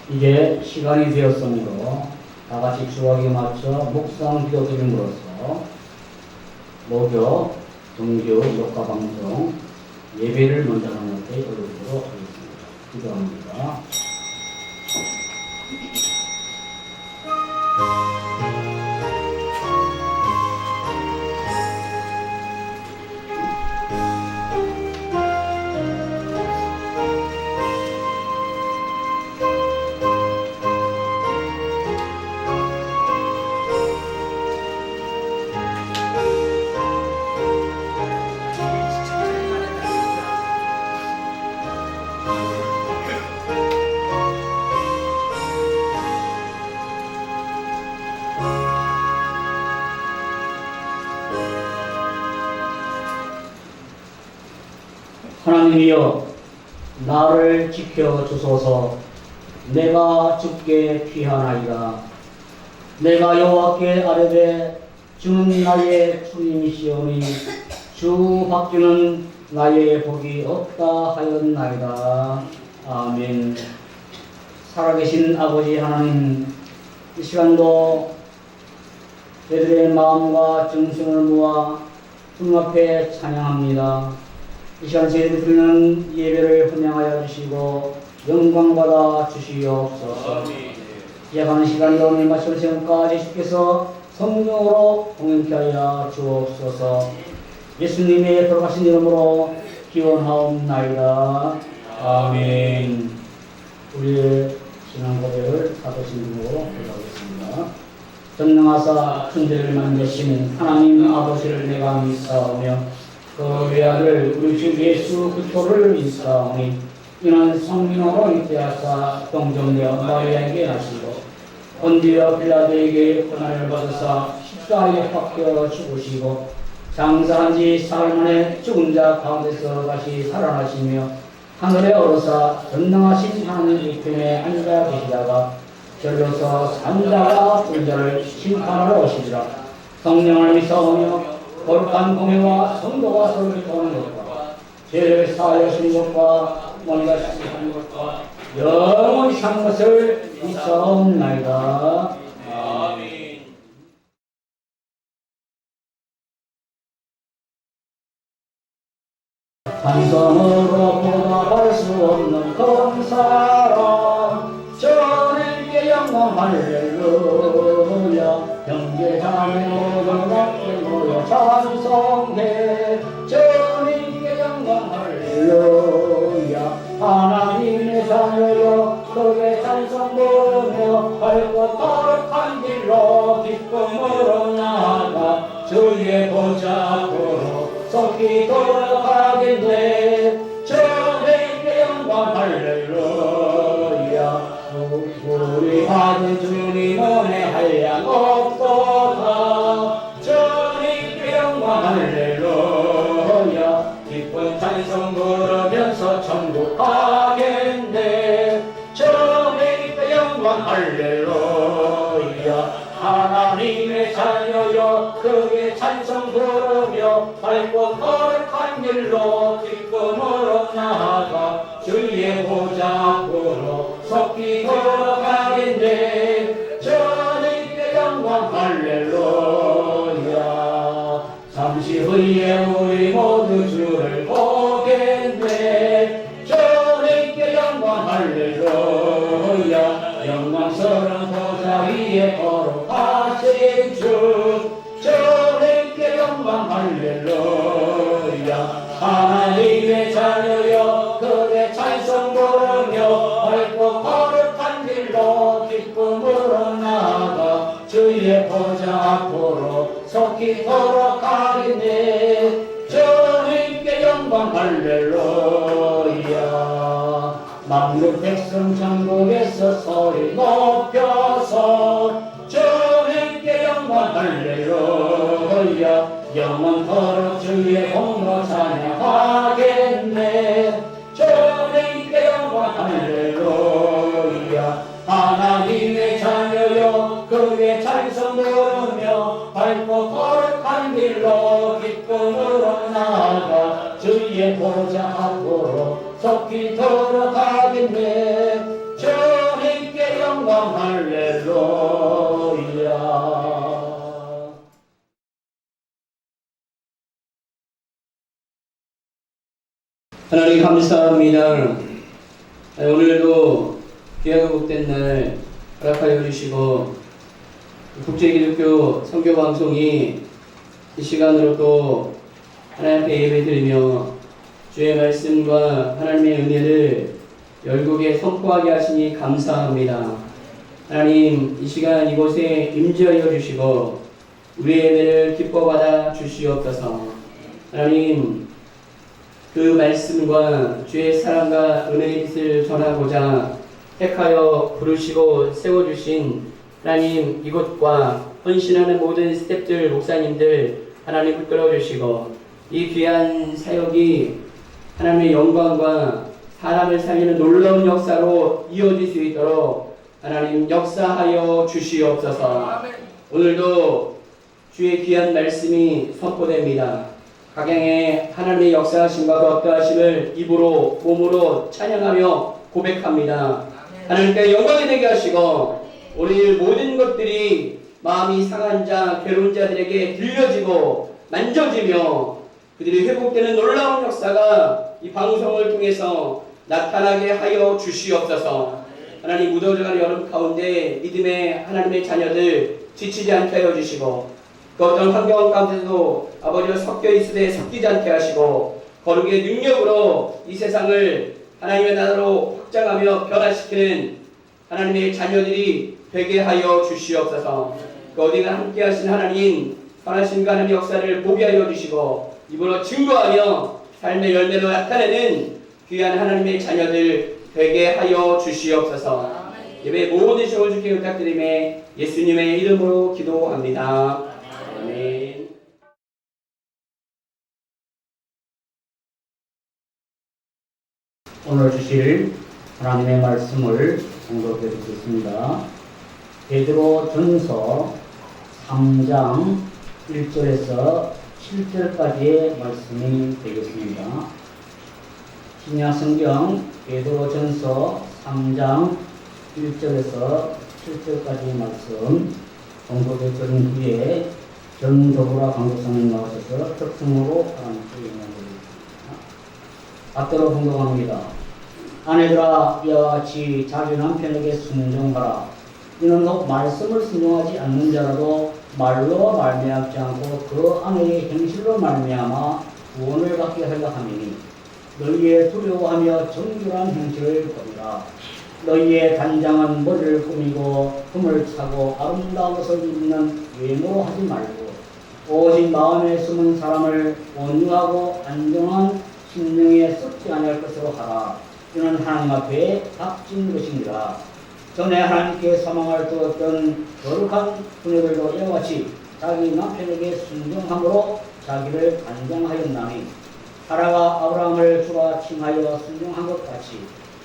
이제 시간이 되었으므로 다 같이 주학에 맞춰 묵상 기도 드림으로써 목요, 등교, 녹화 방송, 예배를 먼저 하는 때 올리도록 하겠습니다. 기도합니다. 하나님이여, 나를 지켜주소서. 내가 주께 피하나이다. 내가 여호와께 아뢰되 주는 나의 주님이시오니 주 밖에는 나의 복이 없다 하였나이다. 아멘. 살아계신 아버지 하나님, 이 시간도 저희들의 마음과 정성을 모아 주님 앞에 찬양합니다. 이 시간 저희들이 드리는 예배를 헌명하여 주시고 영광받아 주시옵소서. 시작하는 시간이 오늘 마치는 시간까지 주께서 성령으로 공연케 하여 주옵소서. 예수님의 돌아가신 이름으로 기원하옵나이다. 아멘. 우리의 신앙 고백을 사도신으로 고백하겠습니다. 전능하사 천지를 만드신 하나님 아버지를 내가 믿사오며 그 외아들 우리 주 예수 그리스도를 믿사오니 이는 성령으로 잉태하사 동정녀 마리아에게 나시고 본디오 빌라도에게 고난을 받으사 십자가에 박혀 죽으시고 장사한 지 사흘 만에 죽은 자 가운데서 다시 살아나시며 하늘에 오르사 전능하신 하나님 우편에 앉아 계시다가 절로서 산자와 죽은 자를 심판하러 오시리라. 성령을 믿사오며 거룩한 공회와 성도가 서로 돕는 것과 죄를 사하여 주신 것과 머리가 씻기는 것과 영원히 사는 것을 믿사옵나이다. 아멘. 한성으로 보답할 수 없는 검사라 주님께 영광 할렐루야. 형제자매 모두 함께 모여 찬송해 주님께 영광 할렐루야. 하나님의 자녀여 크게 찬송 부르며 밝고 거룩한 길로 기쁨으로 나아가 주의 보좌 앞으로 속히 돌아가겠네. 주님께 영광 할렐루야. 우리 아들 주님 은혜 한량 없도다. 주님께 영광 할렐루야. 기쁜 찬송 부르면서 천국 가겠네. 주님께 영광 할렐루야. 하나님의 자녀여 크게 찬송 부르며 밝고 거룩한 길로 기쁨으로 나아가 주의 보좌 앞으로 속히 걸어가겠네. 주님께 영광 할렐루야. 잠시 후에 우리 모두 주를 보겠네. 주님께 영광 할렐루야. 영광스러운 보좌 위에 거룩하신 주 주님께 영광 할렐루야. 하나님의 자녀여 크게 찬송 부르며 밝고 거룩한 길로 기쁨으로 나아가 주의 보좌 앞으로 속히 걸어가겠네. 주님께 영광 할렐루야. 만국 백성 천국에서 소리 높여서 주님께 영광 할렐루야. 영원토록 주의 공로 찬양하겠네. 주님께 영광 할렐루야. 하나님의 자녀여 크게 찬송 부르며 밝고 거룩한 길로 기쁨으로 나아가 주의 보좌 앞으로 속히 돌아가겠네. 주님께 하나님 감사합니다. 오늘도 귀하고 복된 날 허락하여 주시고 국제기독교 선교방송이 이 시간으로 또 하나님 앞에 예배드리며 주의 말씀과 하나님의 은혜를 열국에 선포하게 하시니 감사합니다. 하나님 이 시간 이곳에 임재하여 주시고 우리의 예배를 기뻐 받아 주시옵소서. 하나님 그 말씀과 주의 사랑과 은혜의 빛을 전하고자 택하여 부르시고 세워주신 하나님 이곳과 헌신하는 모든 스태프들 목사님들 하나님 붙들어주시고 이 귀한 사역이 하나님의 영광과 사람을 살리는 놀라운 역사로 이어질 수 있도록 하나님 역사하여 주시옵소서. 오늘도 주의 귀한 말씀이 선포됩니다. 각양의 하나님의 역사하심과 그 어떠하심을 입으로 몸으로 찬양하며 고백합니다. 하나님께 영광이 되게 하시고 우리 모든 것들이 마음이 상한 자, 괴로운 자들에게 들려지고 만져지며 그들이 회복되는 놀라운 역사가 이 방송을 통해서 나타나게 하여 주시옵소서. 하나님 무더워져가는 여름 가운데 믿음의 하나님의 자녀들 지치지 않게 하여 주시고 그 어떤 환경 가운데도 아버지와 섞여 있으되 섞이지 않게 하시고 거룩의 능력으로 이 세상을 하나님의 나라로 확장하며 변화시키는 하나님의 자녀들이 되게 하여 주시옵소서. 그 어디나 함께 하신 하나님 선하신 하나님의 역사를 보게 하여 주시고 입으로 증거하며 삶의 열매로 나타내는 귀한 하나님의 자녀들 되게 하여 주시옵소서. 예배 모든 시험을 주께 부탁드리며 예수님의 이름으로 기도합니다. 아멘. 오늘 주실 하나님의 말씀을 공독해 드리겠습니다. 베드로 전서 3장 1절에서 7절까지의 말씀이 되겠습니다. 신약 성경 베드로 전서 3장 1절에서 7절까지의 말씀 공독해 드린 후에 전도구라 강독사님 나오셔서 특성으로 하나님께 영광드리겠습니다. 앞으로 공독합니다. 아내들아 이와 같이 자기 남편에게 순종하라. 이는 혹 말씀을 순종하지 않는 자라도 말로 말미암지 않고 그 아내의 행실로 말미암아 구원을 받게 하려 함이니 너희의 두려워하며 정결한 행실을 버리라. 너희의 단장은 머리를 꾸미고 금을 차고 아름다운 옷을 입는 외모로 하지 말고 오직 마음에 숨은 사람을 온유하고 안정한 심령에 썩지 아니할 것으로 하라. 이는 하나님 앞에 값진 것입니다. 전에 하나님께 사망을 두었던 거룩한 부녀들도 이와 같이 자기 남편에게 순종함으로 자기를 단장하였나니 사라가 아브라함을 주가 칭하여 순종한 것 같이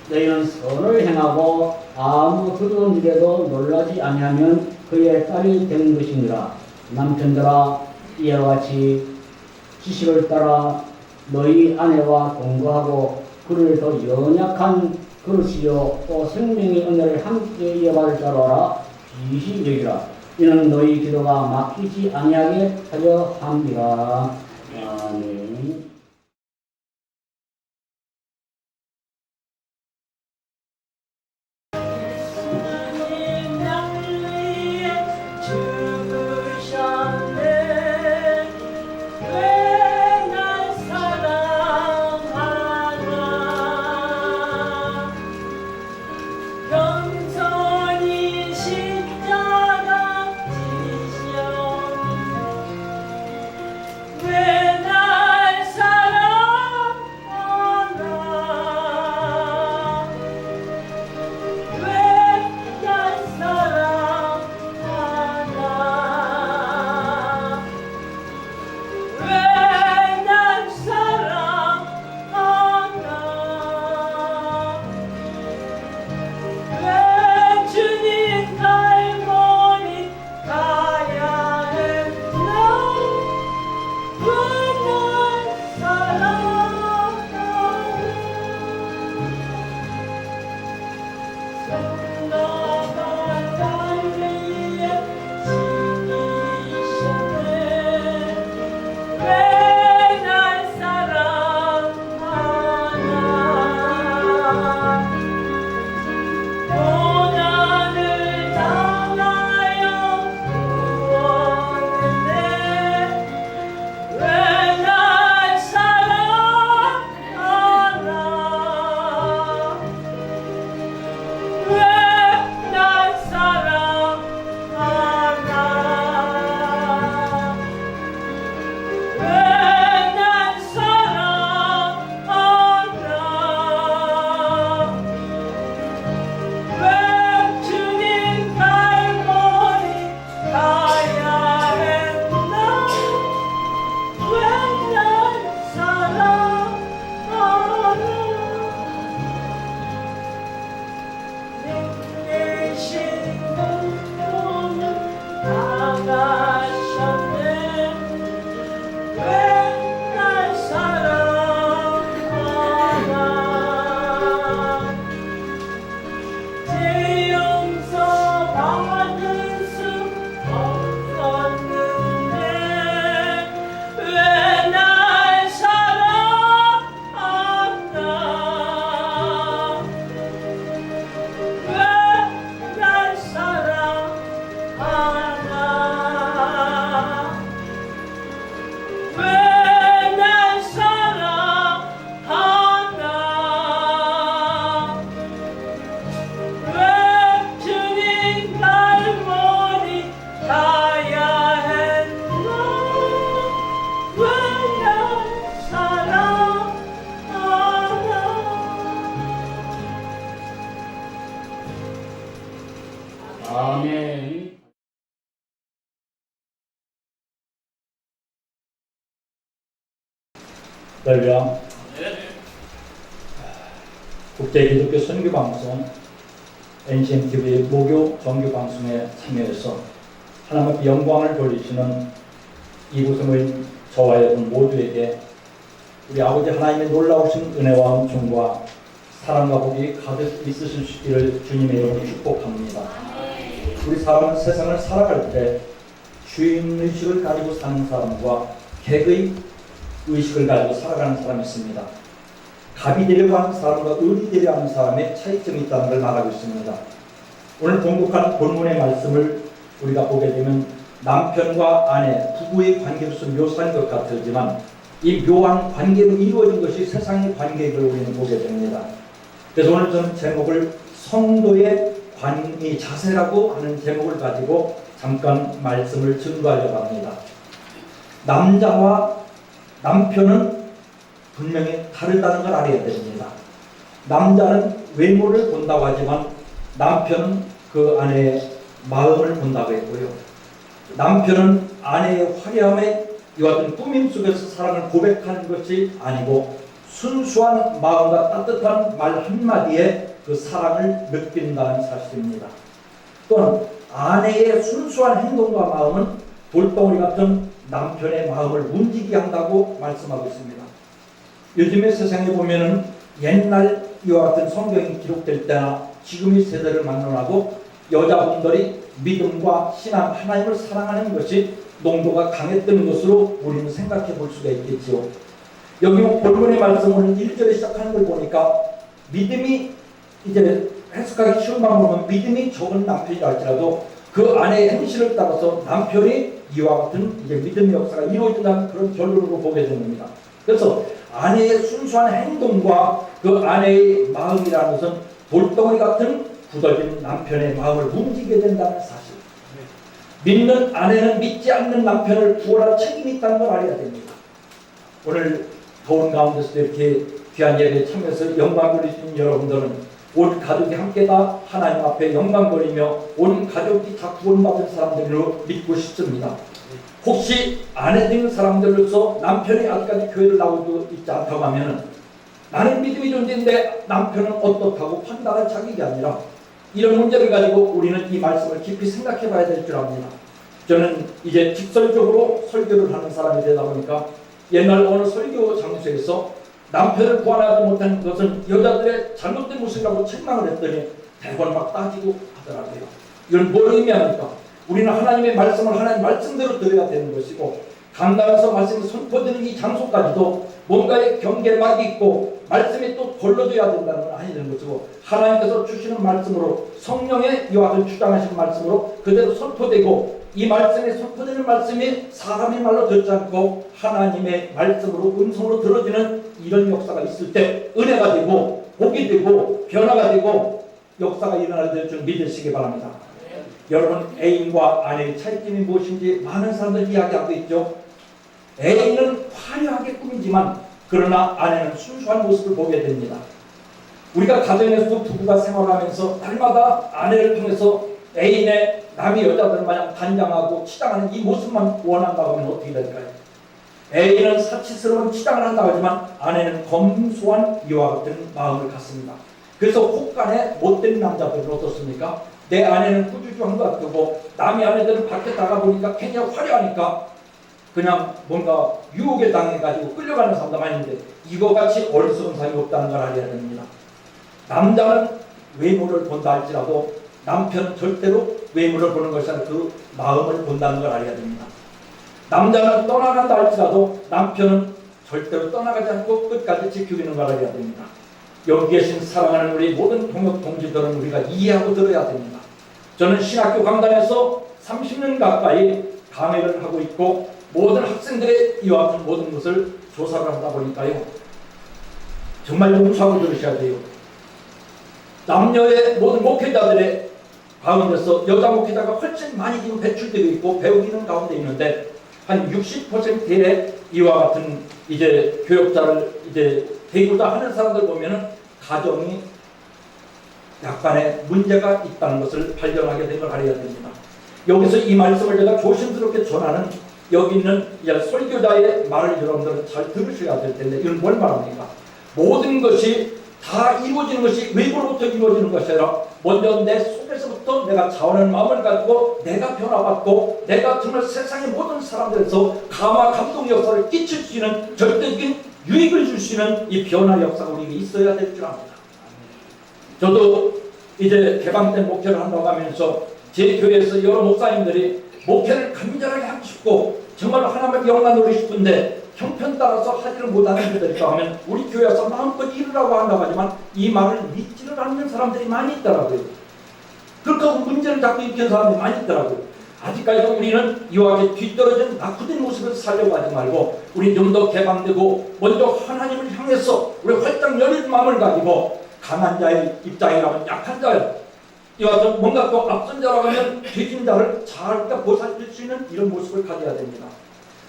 너희는 선을 행하고 아무 두려운 일에도 놀라지 아니하면 그의 딸이 된 것이니라. 남편들아 이와 같이 지식을 따라 너희 아내와 동거하고 그를 더 연약한 그릇이요 또 생명의 은혜를 함께 이어받을 자로 알아 비시 여기라. 이는 너희 기도가 막히지 아니하게 하려 함이라. 아멘. 아멘. 할렐루야. 국제기독교 선교방송 NCMTV 목요 정규방송에 참여해서 하나님 앞에 영광을 돌리시는 이곳에 모인 저와 여러분 모두에게 우리 아버지 하나님의 놀라우신 은혜와 은총과 사랑과 복이 가득 있으실 수 있기를 주님의 이름으로 축복합니다. 우리 사람은 세상을 살아갈 때 주인의식을 가지고 사는 사람과 객의 의식을 가지고 살아가는 사람이 있습니다. 갑이 되려고 하는 사람과 을이 되려고 하는 사람의 차이점이 있다는 걸 말하고 있습니다. 오늘 본국한 본문의 말씀을 우리가 보게 되면 남편과 아내, 부부의 관계로서 묘사한 것 같지만 이 묘한 관계로 이루어진 것이 세상의 관계를 우리는 보게 됩니다. 그래서 오늘 저는 제목을 성도의 관이 자세라고 하는 제목을 가지고 잠깐 말씀을 증거하려고 합니다. 남자와 남편은 분명히 다르다는 걸 알아야 됩니다. 남자는 외모를 본다고 하지만 남편은 그 아내의 마음을 본다고 했고요. 남편은 아내의 화려함에 이와 같은 꾸밈 속에서 사랑을 고백하는 것이 아니고 순수한 마음과 따뜻한 말 한마디에 그 사랑을 느낀다는 사실입니다. 또한 아내의 순수한 행동과 마음은 돌덩어리 같은 남편의 마음을 움직이게 한다고 말씀하고 있습니다. 요즘의 세상에 보면은 옛날 이와 같은 성경이 기록될 때나 지금의 세대를 막론하고 여자분들이 믿음과 신앙, 하나님을 사랑하는 것이 농도가 강했던 것으로 우리는 생각해 볼 수가 있겠지요. 여기 본문의 말씀은 1절에 시작하는 걸 보니까 믿음이 이제 해석하기 쉬운 방법은 믿음이 적은 남편이라 할지라도 그 아내의 행실을 따라서 남편이 이와 같은 이제 믿음의 역사가 이루어진다는 그런 결론으로 보게 됩니다. 그래서 아내의 순수한 행동과 그 아내의 마음이라는 것은 돌덩어리 같은 굳어진 남편의 마음을 움직이게 된다는 사실. 믿는 아내는 믿지 않는 남편을 구원할 책임이 있다는 걸 알아야 됩니다. 오늘 더운 가운데서 이렇게 귀한 예배에 참여해서 영광 돌리신 여러분들은 온 가족이 함께 다 하나님 앞에 영광 돌리며 온 가족이 다 구원받은 사람들로 믿고 싶습니다. 혹시 아내 되는 사람들로서 남편이 아직까지 교회를 나오고 있지 않다고 하면 나는 믿음이 존재인데 남편은 어떻다고 판단할 자격이 아니라 이런 문제를 가지고 우리는 이 말씀을 깊이 생각해 봐야 될 줄 압니다. 저는 이제 직설적으로 설교를 하는 사람이 되다 보니까 옛날 어느 설교 장소에서 남편을 구원하지 못한 것은 여자들의 잘못된 모습이라고 책망을 했더니 대번 막 따지고 하더라고요. 이건 뭘 의미합니까? 우리는 하나님의 말씀을 하나님 말씀대로 들어야 되는 것이고 강단에서 말씀이 선포되는 이 장소까지도 뭔가의 경계막이 있고 말씀이 또 걸러져야 된다는 건 아니는 것이고 하나님께서 주시는 말씀으로 성령의 이와 같은 주장하신 말씀으로 그대로 선포되고 이 말씀에 선포되는 말씀이 사람의 말로 듣지 않고 하나님의 말씀으로 음성으로 들어지는 이런 역사가 있을 때 은혜가 되고 복이 되고 변화가 되고 역사가 일어나게 될 줄 믿으시기 바랍니다. 여러분 애인과 아내의 차이점이 무엇인지 많은 사람들이 이야기하고 있죠. 애인은 화려하게 꾸미지만 그러나 아내는 순수한 모습을 보게 됩니다. 우리가 가정에서도 부부가 생활하면서 날마다 아내를 통해서 애인의 남의 여자들 마냥 단장하고 치장하는 이 모습만 원한다고 하면 어떻게 될까요? 애인은 사치스러운 치장을 한다고 하지만 아내는 검소한 이와 같은 마음을 갖습니다. 그래서 혹간에 못된 남자들은 어떻습니까? 내 아내는 꾸주주한 것 같고 남의 아내들은 밖에 나가보니까 굉장히 화려하니까 그냥 뭔가 유혹에 당해가지고 끌려가는 사람도 많이 있는데 이거같이 어리석은 사람이 없다는 걸 알아야 됩니다. 남자는 외모를 본다 할지라도 남편은 절대로 외모를 보는 것이 아니라 그 마음을 본다는 걸 알아야 됩니다. 남자는 떠나간다 할지라도 남편은 절대로 떠나가지 않고 끝까지 지키는 걸 알아야 됩니다. 여기 계신 사랑하는 우리 모든 동역 동지들은 우리가 이해하고 들어야 됩니다. 저는 신학교 강단에서 30년 가까이 강의를 하고 있고 모든 학생들의 이와 같은 모든 것을 조사를 하다 보니까요. 정말 용서하고 들으셔야 돼요. 남녀의 모든 목회자들의 가운데서 여자 목회자가 훨씬 많이 지금 배출되고 있고 배우기는 가운데 있는데 한 60%의 이와 같은 이제 교역자를 이제 되고자 하는 사람들 보면은 가정이 약간의 문제가 있다는 것을 발견하게 된 걸 알아야 됩니다. 여기서 이 말씀을 제가 조심스럽게 전하는 여기 있는 설교자의 말을 여러분들은 잘 들으셔야 될 텐데, 이건 뭘 말합니까? 모든 것이 다 이루어지는 것이 외부로부터 이루어지는 것이 아니라 먼저 내 속에서부터 내가 자원하는 마음을 가지고 내가 변화받고 내가 정말 세상의 모든 사람들에서 감화 감동 역사를 끼칠 수 있는 절대적인 유익을 줄 수 있는 이 변화 역사가 우리에게 있어야 될 줄 압니다. 저도 이제 개방된 목회를 한다고 하면서 제 교회에서 여러 목사님들이 목회를 간절하게 하고 싶고 정말 하나님의 영광 누리고 싶은데 형편 따라서 하지를 못하는 분들이 있다고 하면 우리 교회에서 마음껏 이루라고 한다고 하지만 이 말을 믿지를 않는 사람들이 많이 있더라고요. 그렇다고 문제를 자꾸 일으키는 사람들이 많이 있더라고요. 아직까지도 우리는 이와 같이 뒤떨어진 낙후된 모습을 살려고 하지 말고 우리 좀 더 개방되고 먼저 하나님을 향해서 우리 활짝 열린 마음을 가지고 강한 자의 입장이라면 약한 자예요. 이와 같은 뭔가 또 앞선 자라고 하면 뒤진 자를 잘 보살필 수 있는 이런 모습을 가져야 됩니다.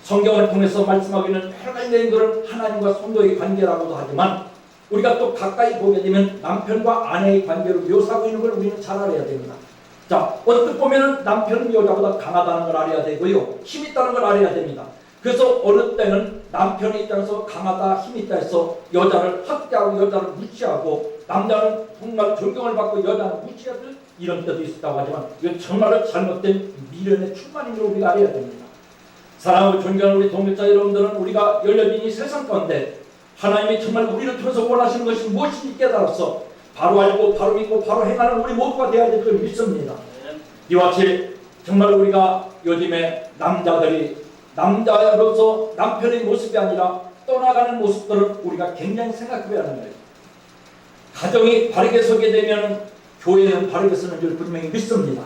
성경을 통해서 말씀하기는 여러 가지 내용들은 하나님과 성도의 관계라고도 하지만 우리가 또 가까이 보게 되면 남편과 아내의 관계로 묘사하고 있는 걸 우리는 잘 알아야 됩니다. 자, 어떻게 보면 남편은 여자보다 강하다는 걸 알아야 되고요, 힘 있다는 걸 알아야 됩니다. 그래서 어느 때는 남편의 입장에서 강하다, 힘 있다 해서 여자를 학대하고 여자를 무시하고 남자는 정말 존경을 받고 여자는 무시하듯 이런 때도 있었다고 하지만 이건 정말로 잘못된 미련의 충만인 걸 우리가 알아야 됩니다. 사랑하고 존경하는 우리 동역자 여러분들은 우리가 열려진 이 세상 가운데 하나님이 정말 우리를 통해서 원하시는 것이 무엇인지 깨달아서 바로 알고 바로 믿고 바로 행하는 우리 모두가 되어야 될 줄 믿습니다. 이와 같이 정말 우리가 요즘에 남자로서 남편의 모습이 아니라 떠나가는 모습들을 우리가 굉장히 생각해야 하는 거예요. 가정이 바르게 서게 되면 교회는 바르게 서는 줄 분명히 믿습니다.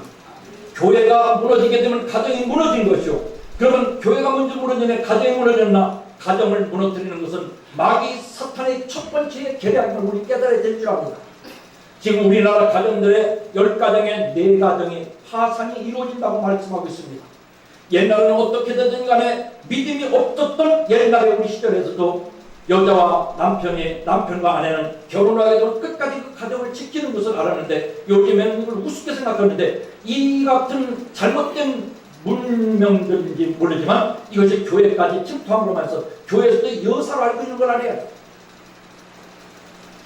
교회가 무너지게 되면 가정이 무너진 것이요, 그러면 교회가 먼저 무너지면 가정이 무너졌나? 가정을 무너뜨리는 것은 마귀 사탄의 첫 번째 계략을 우리 깨달아야 될 줄 압니다. 지금 우리나라 가정들의 10가정에 4가정이 파산이 이루어진다고 말씀하고 있습니다. 옛날에는 어떻게 되든 간에 믿음이 없었던 옛날의 우리 시절에서도 여자와 남편과 아내는 결혼하게 되면 끝까지 그 가정을 지키는 것을 알았는데 요즘에는 이걸 우습게 생각하는데 이 같은 잘못된 문명들인지 모르지만 이것이 교회까지 침투함으로 말해서 교회에서도 여사로 알고 있는 걸 알아야 돼.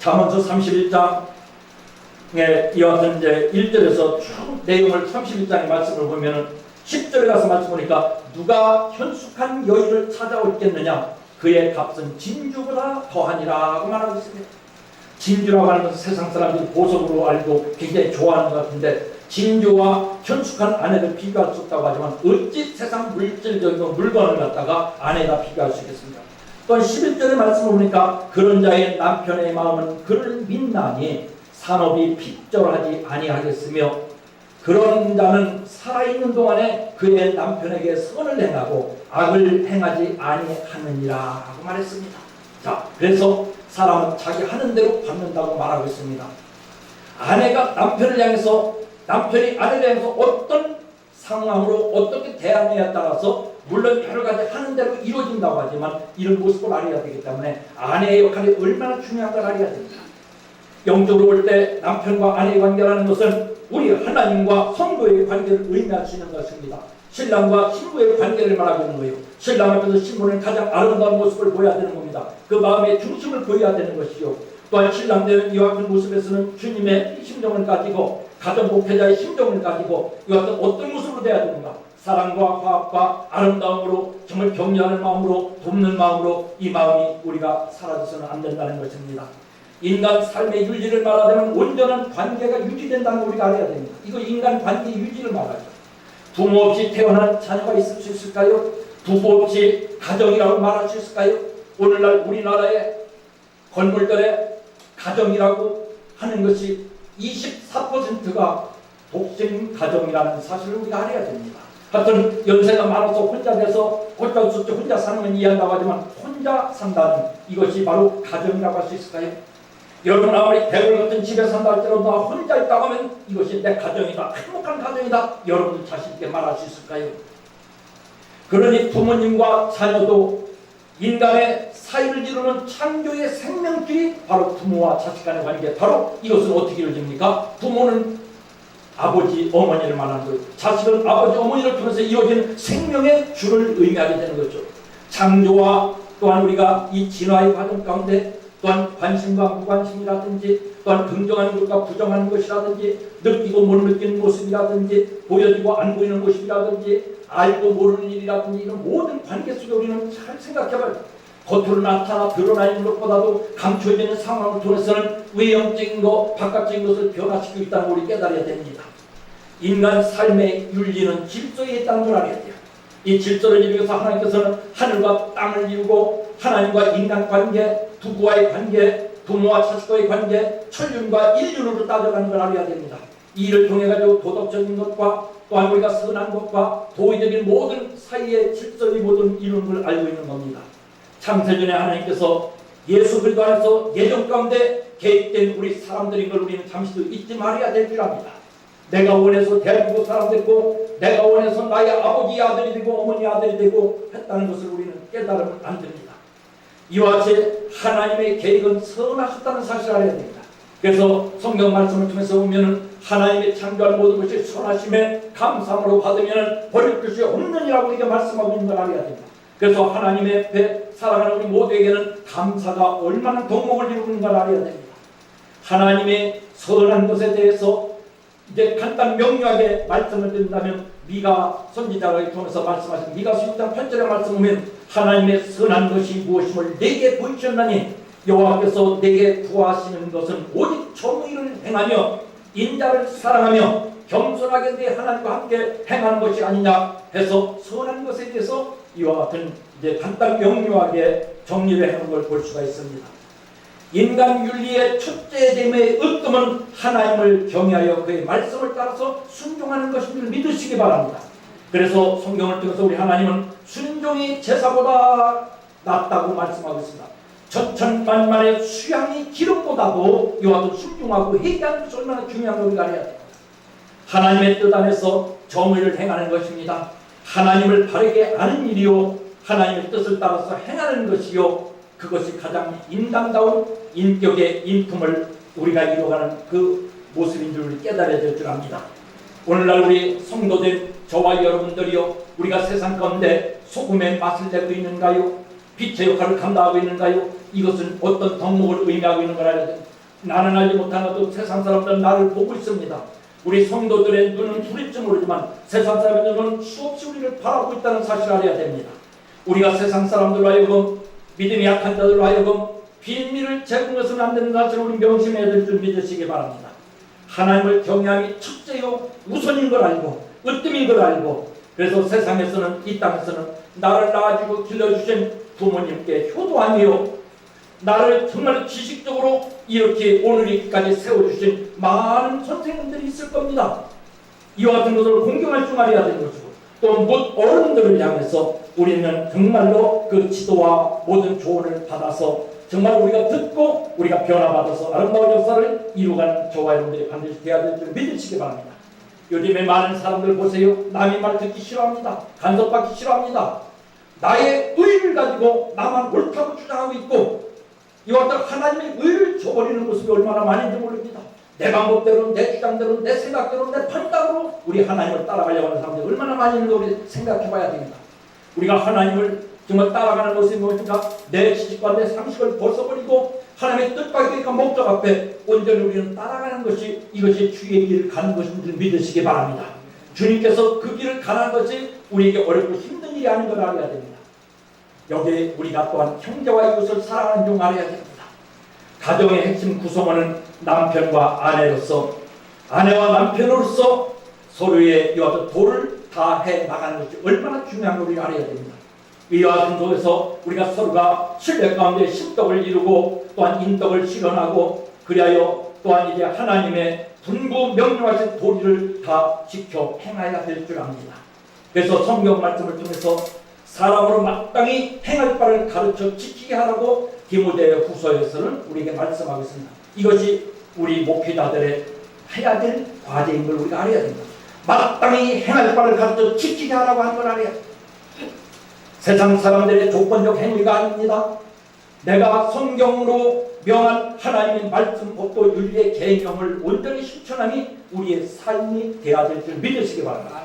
잠언서 31장에 이와 같은 이제 1절에서 쭉 내용을 31장의 말씀을 보면은 10절에 가서 말씀 보니까 누가 현숙한 여인을 찾아오겠느냐, 그의 값은 진주보다 더하니라 고 말하고 있습니다. 진주라고 하는 것은 세상 사람들이 보석으로 알고 굉장히 좋아하는 것 같은데 진주와 현숙한 아내를 비교할 수 없다고 하지만 어찌 세상 물질적인 물건을 갖다가 아내가 비교할 수 있겠습니까? 또한 11절의 말씀을 보니까 그런 자의 남편의 마음은 그를 믿나니 산업이 핍절하지 아니하겠으며 그런 자는 살아있는 동안에 그의 남편에게 선을 행하고 악을 행하지 아니하느니라 하고 말했습니다. 자, 그래서 사람은 자기 하는 대로 받는다고 말하고 있습니다. 아내가 남편을 향해서, 남편이 아내를 향해서 어떤 상황으로 어떻게 대하느냐에 따라서 물론 여러 가지 하는 대로 이루어진다고 하지만 이런 모습을 알아야 되기 때문에 아내의 역할이 얼마나 중요한 걸 알아야 됩니다. 영적으로 볼 때 남편과 아내의 관계라는 것은 우리 하나님과 성도의 관계를 의미할 수 있는 것입니다. 신랑과 신부의 관계를 말하고 있는 거예요. 신랑 앞에서 신부는 가장 아름다운 모습을 보여야 되는 겁니다. 그 마음의 중심을 보여야 되는 것이요. 또한 신랑들은 이와 같은 모습에서는 주님의 심정을 가지고 가정 목회자의 심정을 가지고 이와 같은 어떤 모습으로 돼야 되는가? 사랑과 화합과 아름다움으로 정말 격려하는 마음으로 돕는 마음으로 이 마음이 우리가 사라져서는 안 된다는 것입니다. 인간 삶의 유지를 말하자면 온전한 관계가 유지된다는 걸 우리가 알아야 됩니다. 이거 인간 관계 유지를 말하죠. 부모 없이 태어난 자녀가 있을 수 있을까요? 부부 없이 가정이라고 말할 수 있을까요? 오늘날 우리나라의 건물들의 가정이라고 하는 것이 24%가 독생 가정이라는 사실을 우리가 알아야 됩니다. 하여튼 연세가 많아서 혼자 돼서 어쩔 수 없이 혼자 사는 건 이해한다고 하지만 혼자 산다는 이것이 바로 가정이라고 할 수 있을까요? 여러분 아무리 대물 같은 집에 산다 할지라도 나 혼자 있다고 하면 이것이 내 가정이다, 행복한 가정이다, 여러분 자신 있게 말할 수 있을까요? 그러니 부모님과 자녀도 인간의 사이를 이루는 창조의 생명줄이 바로 부모와 자식 간의 관계. 바로 이것은 어떻게 이루어집니까? 부모는 아버지, 어머니를 말하는 거예요. 자식은 아버지, 어머니를 통해서 이어지는 생명의 줄을 의미하게 되는 거죠. 창조와 또한 우리가 이 진화의 과정 가운데 또한 관심과 무관심이라든지 또한 긍정하는 것과 부정하는 것이라든지 느끼고 못 느끼는 모습이라든지 보여지고 안 보이는 모습이라든지 알고 모르는 일이라든지 이런 모든 관계 속에 우리는 잘 생각해봐요. 겉으로 나타나 드러나 있는 것보다도 감춰져 있는 상황을 통해서는 외형적인 것, 바깥적인 것을 변화시키고 있다는 걸 우리 깨달아야 됩니다. 인간 삶의 윤리는 질서에 있다는 걸 알아야 돼요. 이 질서를 이루기 위해서 하나님께서는 하늘과 땅을 이루고 하나님과 인간 관계, 부부와의 관계, 부모와 자식과의 관계, 천륜과 인륜으로 따져가는 걸 알아야 됩니다. 이 일을 통해 가지고 도덕적인 것과 또한 우리가 선한 것과 도의적인 모든 사이의 질서의 모든 이루는 걸 알고 있는 겁니다. 창세전에 하나님께서 예수 그리스도 안에서 예정 가운데 계획된 우리 사람들인 걸 우리는 잠시도 잊지 말아야 될 줄 압니다. 내가 원해서 대한민국 사람 됐고 내가 원해서 나의 아버지의 아들이 되고 어머니의 아들이 되고 했다는 것을 우리는 깨달으면 안 됩니다. 이와 같이 하나님의 계획은 선하셨다는 사실을 알아야 됩니다. 그래서 성경 말씀을 통해서 보면 하나님의 창조한 모든 것이 선하심에 감사함으로 받으면 버릴 것이 없느니라고 이렇게 말씀하고 있는 걸 알아야 됩니다. 그래서 하나님의 앞에 살아가는 우리 모두에게는 감사가 얼마나 덕목을 이루는 걸 알아야 됩니다. 하나님의 선한 것에 대해서 이제 간단 명료하게 말씀을 드린다면 미가 선지자를 통해서 말씀하신 미가서 6장 8절의 말씀 보면 하나님의 선한 것이 무엇임을 내게 보이셨나니 여호와께서 내게 구하시는 것은 오직 정의를 행하며 인자를 사랑하며 겸손하게 내 하나님과 함께 행하는 것이 아니냐 해서 선한 것에 대해서 이와 같은 이제 간단 명료하게 정리를 하는 걸 볼 수가 있습니다. 인간 윤리의 첫째됨의 으뜸은 하나님을 경외하여 그의 말씀을 따라서 순종하는 것인 줄 믿으시기 바랍니다. 그래서 성경을 통해서 우리 하나님은 순종이 제사보다 낫다고 말씀하고 있습니다. 천천만만의 수양이 기름보다도 이와 같은 순종하고 회개하는 것이 얼마나 중요한 걸 우리가 알아야 됩니다. 하나님의 뜻 안에서 정의를 행하는 것입니다. 하나님을 바르게 아는 일이요 하나님의 뜻을 따라서 행하는 것이요 그것이 가장 인간다운 인격의 인품을 우리가 이루어가는 그 모습인 줄 깨달아야 될 줄 압니다. 오늘날 우리 성도된 저와 여러분들이요 우리가 세상 가운데 소금의 맛을 내고 있는가요? 빛의 역할을 감당하고 있는가요? 이것은 어떤 덕목을 의미하고 있는 걸 알아야 됩니다. 나는 알지 못하나도 세상 사람들은 나를 보고 있습니다. 우리 성도들의 눈은 둘일지 모르지만 세상 사람의 눈은 수없이 우리를 바라보고 있다는 사실을 알아야 됩니다. 우리가 세상 사람들로 하여금 믿음이 약한 자들로 하여금 비밀을 제공해서는 안 되는 사실을 우리 명심해야 될 줄 믿으시기 바랍니다. 하나님을 경외함이 첫째요 우선인 걸 알고 으뜸인 걸 알고 그래서 세상에서는 이 땅에서는 나를 낳아주고 길러주신 부모님께 효도하며 나를 정말 지식적으로 이렇게 오늘까지 세워주신 많은 선생님들이 있을 겁니다. 이와 같은 것을 공경할 줄 알아야 되는 것이고 또 못 어른들을 향해서 우리는 정말로 그 지도와 모든 조언을 받아서 정말 우리가 듣고 우리가 변화받아서 아름다운 역사를 이루어가는 저와 여러분들이 반드시 되어야 될 줄 믿으시기 바랍니다. 요즘에 많은 사람들 보세요. 남의 말 듣기 싫어합니다. 간섭받기 싫어합니다. 나의 의를 가지고 나만 옳다고 주장하고 있고 이와 같은 하나님의 의를 저버리는 모습이 얼마나 많은지 모릅니다. 내 방법대로, 내 주장대로, 내 생각대로, 내 판단으로 우리 하나님을 따라가려고 하는 사람들이 얼마나 많이 있는지 우리 생각해 봐야 됩니다. 우리가 하나님을 정말 따라가는 모습이 무엇인가? 내 지식과 내 상식을 벗어버리고 하나님의 뜻과 계획과 목적 앞에 온전히 우리는 따라가는 것이 이것이 주의 길을 가는 것인 줄 믿으시기 바랍니다. 주님께서 그 길을 가는 것이 우리에게 어렵고 힘든 일이 아닌 걸 알아야 됩니다. 여기에 우리가 또한 형제와 이웃을 사랑하는 줄 알아야 됩니다. 가정의 핵심 구성원은 남편과 아내로서 아내와 남편으로서 서로의 이와 같은 도를 다해 나가는 것이 얼마나 중요한 걸 우리가 알아야 됩니다. 이와 같은 속에서 우리가 서로가 신뢰 가운데 신덕을 이루고 또한 인덕을 실현하고 그리하여 또한 이제 하나님의 분부 명령하신 도리를 다 지켜 행해야 될 줄 압니다. 그래서 성경 말씀을 통해서 사람으로 마땅히 행할 바를 가르쳐 지키게 하라고 디모데 후서에서는 우리에게 말씀하고 있습니다. 이것이 우리 목회자들의 해야 될 과제인 걸 우리가 알아야 됩니다. 마땅히 행할 바를 가르쳐 지키게 하라고 하는 걸 알아야 됩니다. 세상 사람들의 조건적 행위가 아닙니다. 내가 성경으로 명한 하나님의 말씀, 법도, 윤리의 계명을 온전히 실천함이 우리의 삶이 되어야 될 줄 믿으시기 바랍니다.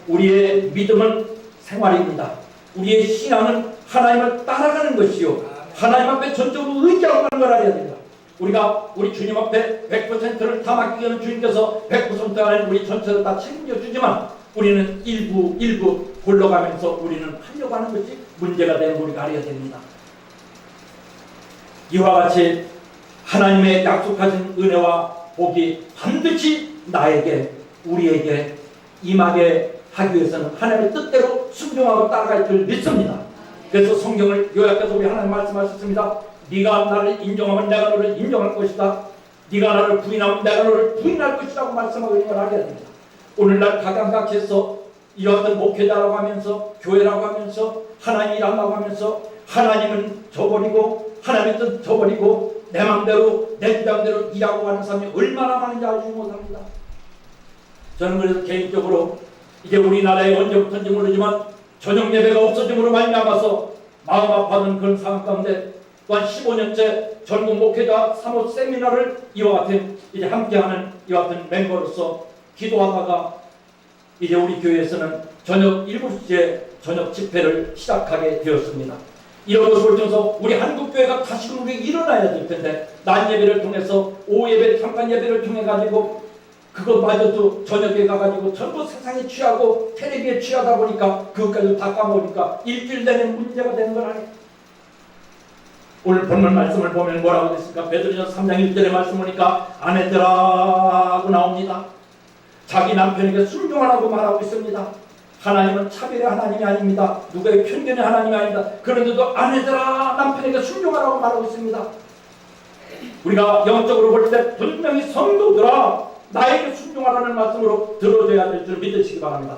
우리의 믿음은 생활입니다. 우리의 신앙은 하나님을 따라가는 것이요, 하나님 앞에 전적으로 의지하고 가는 걸 알아야 됩니다. 우리가 우리 주님 앞에 100%를 다 맡기는 주님께서 100% 안에 우리 전체를 다 책임져 주지만 우리는 일부 골러가면서 우리는 하려고 하는 것이 문제가 되는 우리가 알아야 됩니다. 이와 같이 하나님의 약속하신 은혜와 복이 반드시 나에게, 우리에게 임하게 하기 위해서는 하나님의 뜻대로 순종하고 따라갈 줄 믿습니다. 그래서 성경을 요약해서 우리 하나님 말씀하셨습니다. 네가 나를 인정하면 내가 너를 인정할 것이다. 네가 나를 부인하면 내가 너를 부인할 것이라고 말씀하고 있는 걸 알아야 됩니다. 오늘날 각양각해서 이와 같은 목회자라고 하면서, 교회라고 하면서, 하나님 일한다고 하면서 하나님은 저버리고 하나님의 뜻 저버리고 내 맘대로 내 주장대로 일하고 하는 사람이 얼마나 많은지 알지 못합니다. 저는 그래서 개인적으로 이제 우리나라에 언제부터인지 모르지만 저녁 예배가 없어짐으로 말미암아서 마음 아파하는 그런 상황 가운데 또한 15년째 전국 목회자 사모 세미나를 이와 같은 이제 함께하는 이와 같은 멤버로서 기도하다가 이제 우리 교회에서는 저녁 7시에 저녁 집회를 시작하게 되었습니다. 이런 것을 통해서 우리 한국교회가 다시금 우리 일어나야 될 텐데, 낮 예배를 통해서 오후 예배, 잠깐 예배를 통해 가지고 그것마저도 저녁에 가가지고 전부 세상에 취하고 테레비에 취하다 보니까 그것까지 다 까먹으니까 일주일 내내 문제가 되는 걸 아니에요. 오늘 본문 말씀을 보면 뭐라고 됐습니까? 베드로전서 3장 1절의 말씀 보니까 아내들아고 나옵니다. 자기 남편에게 순종하라고 말하고 있습니다. 하나님은 차별의 하나님이 아닙니다. 누구의 편견의 하나님이 아닙니다. 그런데도 아내들아 남편에게 순종하라고 말하고 있습니다. 우리가 영적으로 볼 때 분명히 성도들아 나에게 순종하라는 말씀으로 들어줘야 될 줄 믿으시기 바랍니다.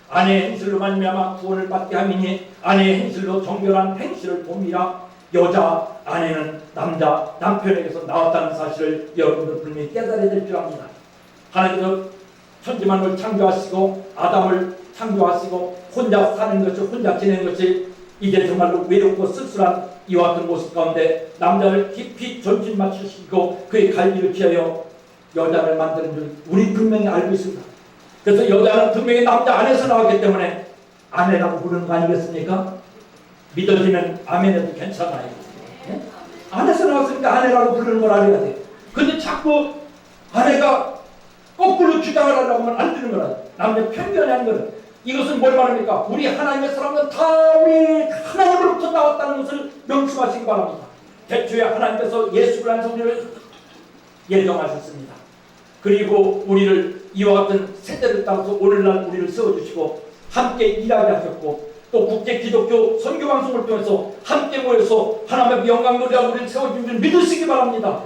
아내의 행실로 말미암아 구원을 받게 함이니 아내의 행실로 정결한 행실을 봅니다. 여자, 아내는 남자, 남편에게서 나왔다는 사실을 여러분들 분명히 깨달아야 될 줄 압니다. 하나님은 천지만을 창조하시고 아담을 창조하시고 혼자 사는 것이, 혼자 지내는 것이 이제 정말로 외롭고 쓸쓸한 이와 같은 모습 가운데 남자를 깊이 전진 맞추시고 그의 갈비를 피하여 여자를 만드는 줄 우리 분명히 알고 있습니다. 그래서 여자는 분명히 남자 안에서 나왔기 때문에 아내라고 부르는 거 아니겠습니까? 믿어지면 아멘해도 괜찮아요. 네? 안에서 나왔으니까 아내라고 부르는 걸 알아야 돼요. 근데 자꾸 아내가 거꾸로 주장을 하려고 하면 안 되는 거라. 남녀 편견이 아닌 거라. 이것은 뭘 말합니까? 우리 하나님의 사람들은 다 우리 하나님으로부터 나왔다는 것을 명심하시기 바랍니다. 대초에 하나님께서 예수를 한 성령을 예정하셨습니다. 그리고 우리를 이와 같은 세대를 따라서 오늘날 우리를 세워주시고 함께 일하게 하셨고 또 국제 기독교 선교방송을 통해서 함께 모여서 하나님의 영광 노래하고 우리를 세워준 줄 믿으시기 바랍니다.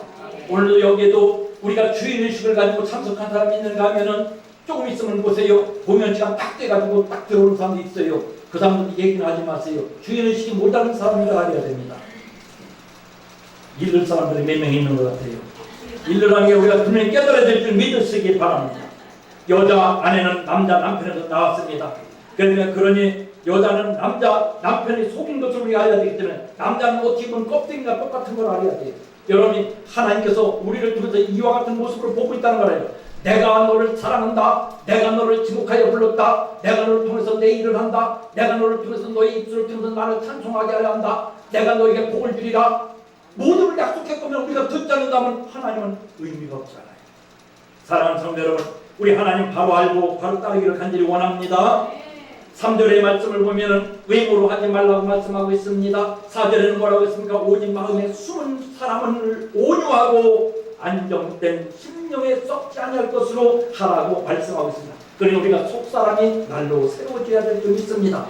오늘도 여기에도 우리가 주일의식을 가지고 참석한 사람이 있는가 하면은 조금 있으면 보세요. 공연 시간 딱 돼가지고 딱 들어오는 사람도 있어요. 그 사람들 얘기는 하지 마세요. 주일의식이 못하는 사람이라 알아야 됩니다. 잃을 사람들이 몇 명 있는 것 같아요. 잃으라는 게 우리가 분명히 깨달아야 될 줄 믿으시기 바랍니다. 여자 아내는 남자 남편에서 나왔습니다. 그러니 여자는 남자 남편이 속인 것을 우리가 알아야 되기 때문에 남자는 어떻게 보면 껍데기가 똑같은 걸 알아야 돼요. 여러분이 하나님께서 우리를 통해서 이와 같은 모습으로 보고 있다는 거예요. 내가 너를 사랑한다. 내가 너를 지목하여 불렀다. 내가 너를 통해서 내 일을 한다. 내가 너를 통해서 너의 입술을 통해서 나를 찬송하게 하려 한다. 내가 너에게 복을 주리라. 모든 걸 약속했다면 우리가 듣지 않는다면 하나님은 의미가 없잖아요. 사랑하는 성도 여러분, 우리 하나님 바로 알고 바로 따르기를 간절히 원합니다. 3절의 말씀을 보면은 외모로 하지 말라고 말씀하고 있습니다. 4절에는 뭐라고 했습니까? 오직 마음에 숨은 사람을 온유하고 안정된 심령에 썩지 아니할 것으로 하라고 말씀하고 있습니다. 그러니 우리가 속사람이 날로 새로워져야 될 줄 믿습니다.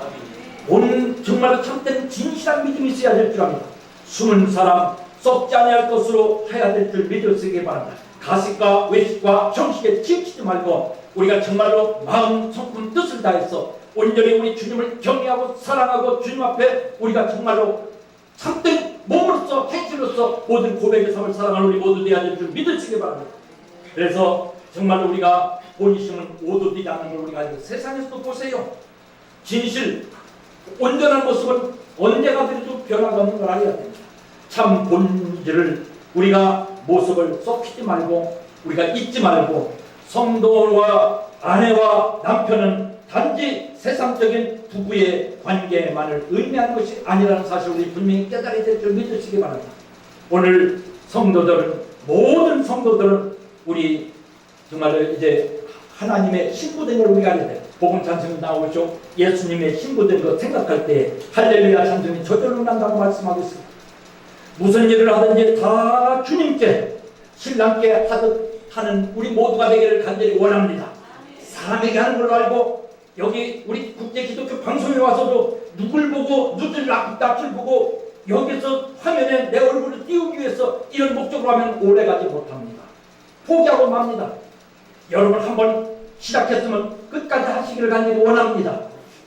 온 정말로 참된 진실한 믿음이 있어야 될 줄 압니다. 숨은 사람 썩지 아니할 것으로 해야 될 줄 믿으시기 바랍니다. 가식과 외식과 정식에 치우치지 말고 우리가 정말로 마음 성품 뜻을 다해서 온전히 우리 주님을 경외하고 사랑하고 주님 앞에 우리가 정말로 참된 몸으로서 행실로서 모든 고백의 삶을 사랑하는 우리 모두 되어야 될 줄 믿으시기 바랍니다. 그래서 정말로 우리가 본심은 오도되지 않는 걸 우리가 알고 세상에서도 보세요. 진실 온전한 모습은 언제가 되도 변화가 없는 걸 알아야 됩니다. 참 본질을 우리가 모습을 썩히지 말고 우리가 잊지 말고 성도와 아내와 남편은 단지 세상적인 부부의 관계만을 의미하는 것이 아니라는 사실을 우리 분명히 깨달아야 될 줄 믿으시기 바랍니다. 오늘 성도들은 모든 성도들은 우리 정말로 이제 하나님의 신부된 걸 우리가 알아야 돼요. 복음 찬송이 나오죠. 예수님의 신부된 것 생각할 때 할렐루야 찬송이 저절로 난다고 말씀하고 있습니다. 무슨 일을 하든지 다 주님께 신랑께 하듯 하는 우리 모두가 되기를 간절히 원합니다. 사람에게 하는 걸로 알고 여기 우리 국제기독교 방송에 와서도 누굴 보고 누들 낯을 보고 여기서 화면에 내 얼굴을 띄우기 위해서 이런 목적으로 하면 오래가지 못합니다. 포기하고 맙니다. 여러분 한번 시작했으면 끝까지 하시기를 간절히 원합니다.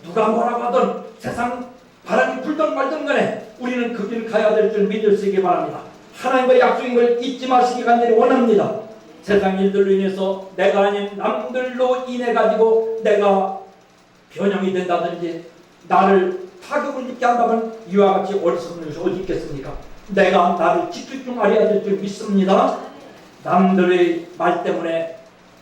누가 뭐라고 하든 세상 바람이 불던 말든 간에 우리는 그 길을 가야 될 줄 믿을 수 있기 바랍니다. 하나님과 약속인 걸 잊지 마시기 간절히 원합니다. 세상 일들로 인해서 내가 아닌 남들로 인해 가지고 내가 변형이 된다든지 나를 타격을 입게 한다면 이와 같이 어리석은 것이 어디 있겠습니까? 내가 나를 지킬 줄 알아야 될 줄 믿습니다. 남들의 말 때문에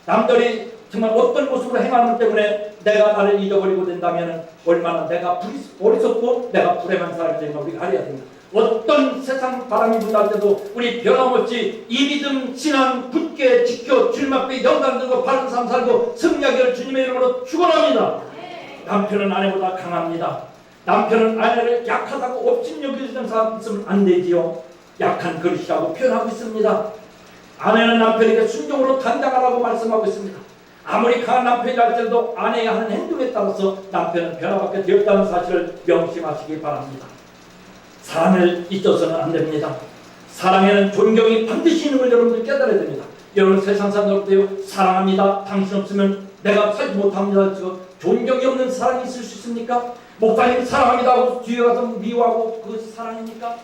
남들이 정말 어떤 모습으로 행하는 것 때문에 내가 나를 잊어버리고 된다면 얼마나 내가 어리석고 내가 불행한 사람이 되는 걸 우리가 알아야 됩니다. 어떤 세상 바람이 분할 때도 우리 변함없이 이 믿음 신앙 굳게 지켜 주님 앞에 영광 들고 바른 삶 살고 승리하기를 주님의 이름으로 축원합니다. 남편은 아내보다 강합니다. 남편은 아내를 약하다고 업신여기는 사람 있으면 안 되지요. 약한 그릇이라고 표현하고 있습니다. 아내는 남편에게 순종으로 단장하라고 말씀하고 있습니다. 아무리 강한 남편이라 할지라도 아내의 하는 행동에 따라서 남편은 변화받게 되었다는 사실을 명심하시기 바랍니다. 사랑을 잊어서는 안 됩니다. 사랑에는 존경이 반드시 있는 걸 여러분들 깨달아야 됩니다. 여러분 세상 사람들도요 사랑합니다. 당신 없으면 내가 살지 못합니다. 존경이 없는 사랑이 있을 수 있습니까? 목사님 사랑합니다 하고 뒤에 가서 미워하고 그것이 사랑입니까?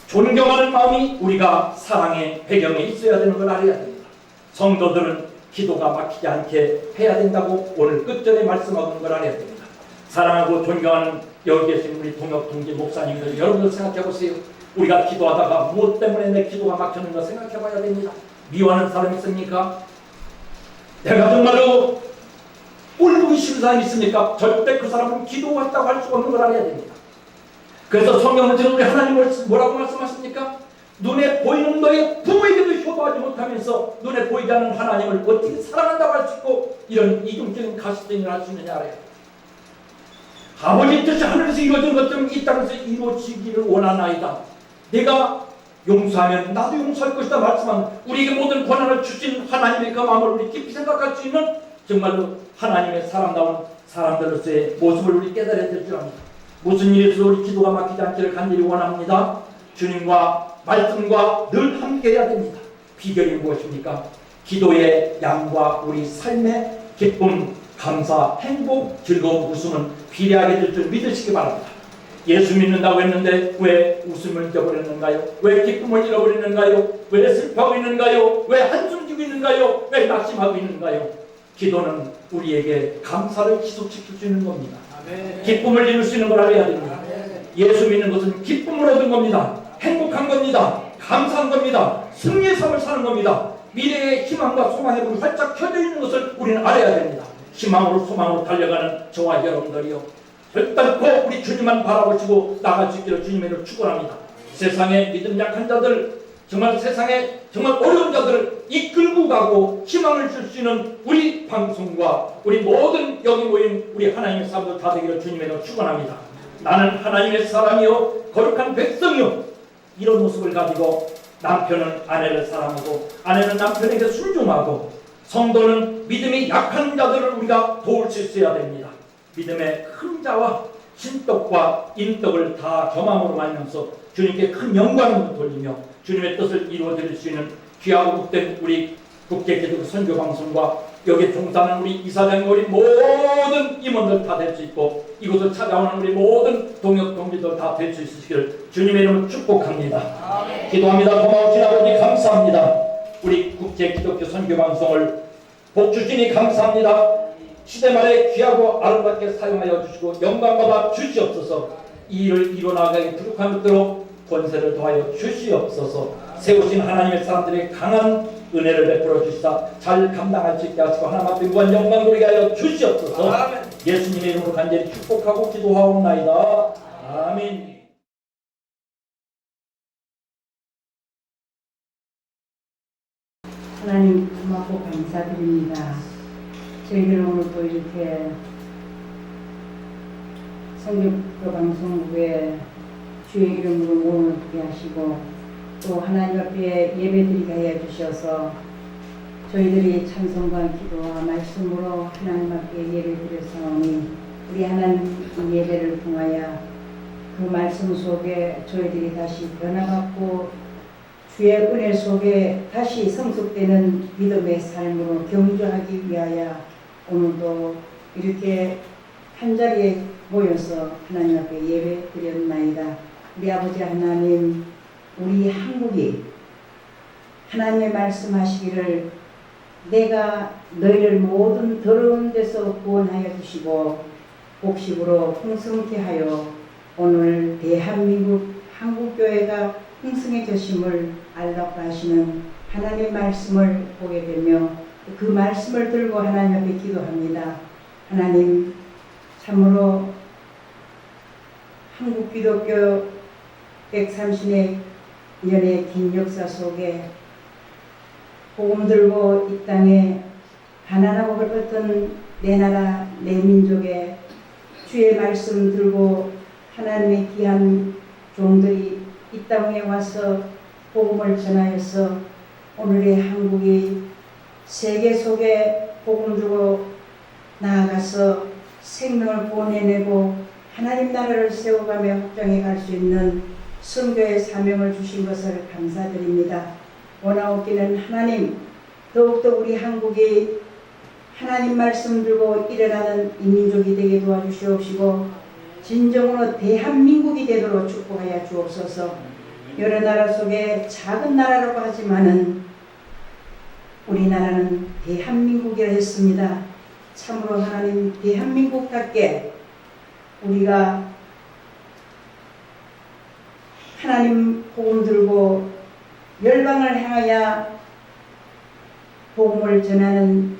존경하는 마음이 우리가 사랑의 배경에 있어야 되는 걸 알아야 됩니다. 성도들은 기도가 막히지 않게 해야 된다고 오늘 끝전에 말씀하고 있는 걸 알아야 됩니다. 사랑하고 존경하는 여기 계신 우리 동역 동지 목사님들 여러분들 생각해 보세요. 우리가 기도하다가 무엇 때문에 내 기도가 막혔는가 생각해 봐야 됩니다. 미워하는 사람 있습니까? 내가 정말로 꼴보기 싫은 사람이 있습니까? 절대 그 사람은 기도했다고 할 수 없는 걸 알아야 됩니다. 그래서 성경은 지금 우리 하나님을 뭐라고 말씀하십니까? 눈에 보이는 너의 부모에게도 효도하지 못하면서 눈에 보이지 않는 하나님을 어떻게 사랑한다고 할 수 있고 이런 이중적인 가시성을 할 수 있느냐 알아야 됩니다. 아버지 뜻이 하늘에서 이루어진 것처럼 이 땅에서 이루어지기를 원하나이다. 내가 용서하면 나도 용서할 것이다 말씀하는 우리에게 모든 권한을 주신 하나님의 그 마음을 우리 깊이 생각할 수 있는 정말로 하나님의 사람다운 사람들로서의 모습을 우리 깨달아야 될 줄 압니다. 무슨 일이 있어도 우리 기도가 막히지 않기를 간절히 원합니다. 주님과 말씀과 늘 함께 해야 됩니다. 비결이 무엇입니까? 기도의 양과 우리 삶의 기쁨, 감사, 행복, 즐거움, 웃음은 비례하게 될 줄 믿으시기 바랍니다. 예수 믿는다고 했는데 왜 웃음을 잊어버렸는가요? 왜 기쁨을 잃어버렸는가요? 왜 슬퍼하고 있는가요? 왜 한숨 지고 있는가요? 왜 낙심하고 있는가요? 기도는 우리에게 감사를 지속시킬 수 있는 겁니다. 아멘. 기쁨을 이룰 수 있는 걸 알아야 됩니다. 아멘. 예수 믿는 것은 기쁨을 얻은 겁니다. 행복한 겁니다. 감사한 겁니다. 승리의 삶을 사는 겁니다. 미래의 희망과 소망의 불이 활짝 켜져 있는 것을 우리는 알아야 됩니다. 희망으로 소망으로 달려가는 저와 여러분들이요 결단코 우리 주님만 바라보시고 나갈 수 있기를 주님의 이름으로 축원합니다. 세상에 믿음 약한 자들 정말 세상에 정말 어려운 자들을 이끌고 가고 희망을 줄 수 있는 우리 방송과 우리 모든 여기 모인 우리 하나님의 사람들 다 되기를 주님의 이름으로 축원합니다. 나는 하나님의 사람이요 거룩한 백성이요 이런 모습을 가지고 남편은 아내를 사랑하고 아내는 남편에게 순종하고 성도는 믿음이 약한 자들을 우리가 도울 수 있어야 됩니다. 믿음의 큰 자와 신떡과 인떡을 다 겸함으로 말면서 주님께 큰 영광을 돌리며 주님의 뜻을 이루어드릴 수 있는 귀하고 복된 우리 국제기독교 선교방송과 여기에 종사하는 우리 이사장님 우리 모든 임원들 다 될 수 있고 이곳을 찾아오는 우리 모든 동역 동지들 다 될 수 있으시기를 주님의 이름으로 축복합니다. 아멘. 기도합니다. 고마우신 아버지 감사합니다. 우리 국제기독교 선교방송을 복주시니 감사합니다. 시대말에 귀하고 아름답게 사용하여 주시고 영광받아 주시옵소서. 이 일을 이뤄나가기 부족함없도록 권세를 더하여 주시옵소서. 세우신 하나님의 사람들의 강한 은혜를 베풀어 주시사 잘 감당할 수 있게 하시고 하나님 앞에 무한 영광 돌리게 하여 주시옵소서. 예수님의 이름으로 간절히 축복하고 기도하옵나이다. 아멘. 하나님 고맙고 감사드립니다. 저희들 오늘 또 이렇게 성경교 방송국에 주의 이름으로 모임을 하게 하시고 또 하나님 앞에 예배드리게 해 주셔서 저희들이 찬송과 기도와 말씀으로 하나님 앞에 예배드렸사오니 우리 하나님 이 예배를 통하여 그 말씀 속에 저희들이 다시 변화받고 주의 은혜 속에 다시 성숙되는 믿음의 삶으로 경주하기 위하여 오늘도 이렇게 한자리에 모여서 하나님 앞에 예배 드렸나이다. 우리 아버지 하나님, 우리 한국이 하나님의 말씀하시기를 내가 너희를 모든 더러운 데서 구원하여 주시고 복식으로 풍성케 하여 오늘 대한민국 한국교회가 풍성해졌음을 알라고 하시는 하나님의 말씀을 보게 되며 그 말씀을 들고 하나님 앞에 기도합니다. 하나님 참으로 한국 기독교 130년의 긴 역사 속에 복음 들고 이 땅에 가난하고 어떤 내 나라 내 민족의 주의 말씀 들고 하나님의 귀한 종들이 이 땅에 와서 복음을 전하여서 오늘의 한국이 세계 속에 복음 들고 나아가서 생명을 구원해내고 하나님 나라를 세워가며 확장해 갈 수 있는 선교의 사명을 주신 것을 감사드립니다. 원하옵기는 하나님, 더욱더 우리 한국이 하나님 말씀 들고 일어나는 인민족이 되게 도와주시옵시고 진정으로 대한민국이 되도록 축복하여 주옵소서. 여러 나라 속에 작은 나라라고 하지만은 우리나라는 대한민국이라 했습니다. 참으로 하나님 대한민국답게 우리가 하나님 복음 들고 열방을 향하여 복음을 전하는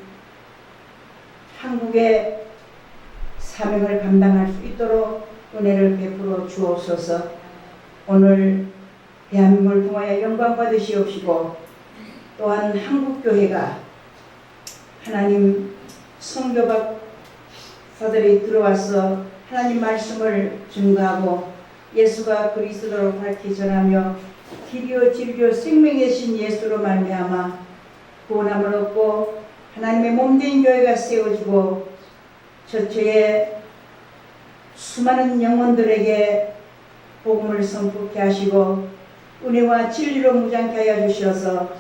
한국의 사명을 감당할 수 있도록 은혜를 베풀어 주옵소서. 오늘 대한민국을 통하여 영광 받으시옵시고 또한 한국교회가 하나님 선교박사들이 들어와서 하나님 말씀을 증거하고 예수가 그리스도로 밝히 전하며 길이요 진리요 생명의 신 예수로 말미암아 구원함을 얻고 하나님의 몸된 교회가 세워지고 저처에 수많은 영혼들에게 복음을 선포케 하시고 은혜와 진리로 무장케 하여 주셔서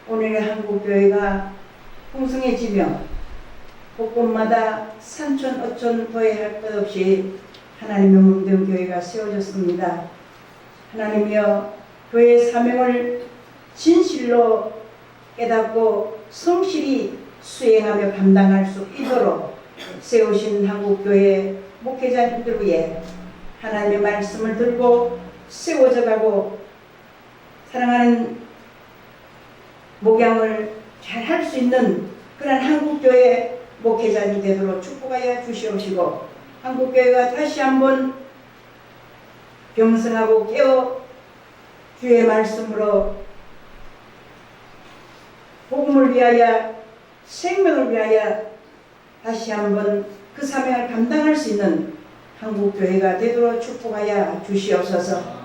오늘의 한국교회가 풍성해지며 곳곳마다 산천 어촌 도해할 것 없이 하나님의 몸된 교회가 세워졌습니다. 하나님이여 교회의 사명을 진실로 깨닫고 성실히 수행하며 감당할 수 있도록 세우신 한국교회 목회자님들 위해 하나님의 말씀을 들고 세워져가고 사랑하는 목양을 잘 할 수 있는 그런 한국교회 목회자님 되도록 축복하여 주시옵시고 한국교회가 다시 한번 경성하고 깨어 주의 말씀으로 복음을 위하여 생명을 위하여 다시 한번 그 사명을 감당할 수 있는 한국교회가 되도록 축복하여 주시옵소서.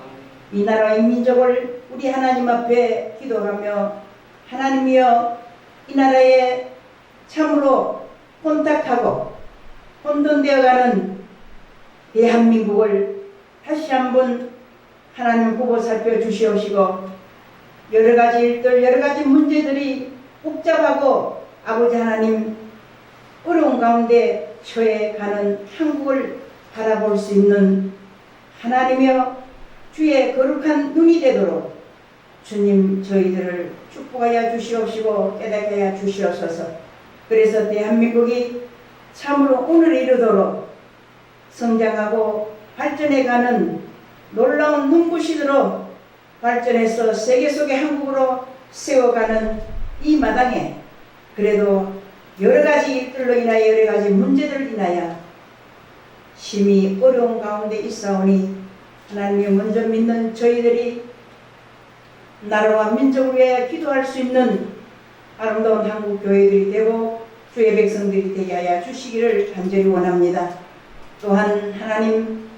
이 나라의 민족을 우리 하나님 앞에 기도하며 하나님이여 이 나라에 참으로 혼탁하고 혼돈되어가는 대한민국을 다시 한번 하나님 보고 살펴주시옵시고 여러가지 일들 여러가지 문제들이 복잡하고 아버지 하나님 어려운 가운데 처해가는 한국을 바라볼 수 있는 하나님이여 주의 거룩한 눈이 되도록 주님 저희들을 축복하여 주시옵시고 깨닫게 하여 주시옵소서. 그래서 대한민국이 참으로 오늘 이르도록 성장하고 발전해가는 놀라운 눈부시도록 발전해서 세계 속의 한국으로 세워가는 이 마당에 그래도 여러 가지 일들로 인하여 여러 가지 문제들로 인하여 심히 어려운 가운데 있사오니 하나님이 먼저 믿는 저희들이 나라와 민족을 위해 기도할 수 있는 아름다운 한국 교회들이 되고 주의 백성들이 되게 하여 주시기를 간절히 원합니다. 또한 하나님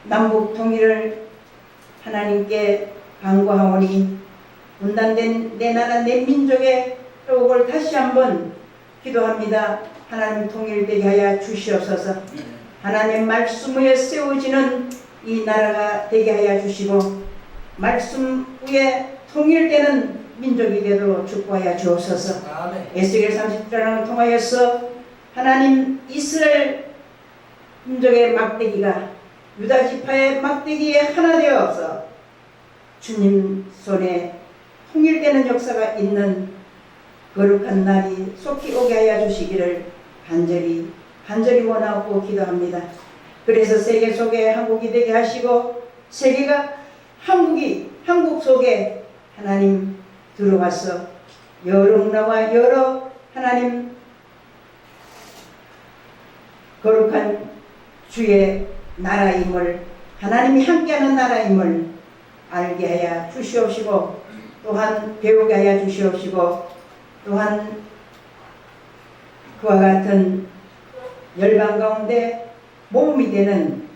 남북 통일을 하나님께 간구하오니 분단된 내 나라 내 민족의 회복을 다시 한번 기도합니다. 하나님 통일되게 하여 주시옵소서. 하나님 말씀 위에 세워지는 이 나라가 되게 하여 주시고 말씀 위에 통일되는 민족이 되도록 축복하여 주옵소서. 에스겔 30장을 통하여서 하나님 이스라엘 민족의 막대기가 유다 지파의 막대기에 하나 되어서 주님 손에 통일되는 역사가 있는 거룩한 날이 속히 오게 하여 주시기를 간절히 원하고 기도합니다. 그래서 세계 속에 한국이 되게 하시고 세계가 한국 속에 하나님 들어와서 여러 문화와 여러 하나님 거룩한 주의 나라임을 하나님이 함께하는 나라임을 알게 하여 주시옵시고 또한 배우게 하여 주시옵시고 또한 그와 같은 열방 가운데 모범이 되는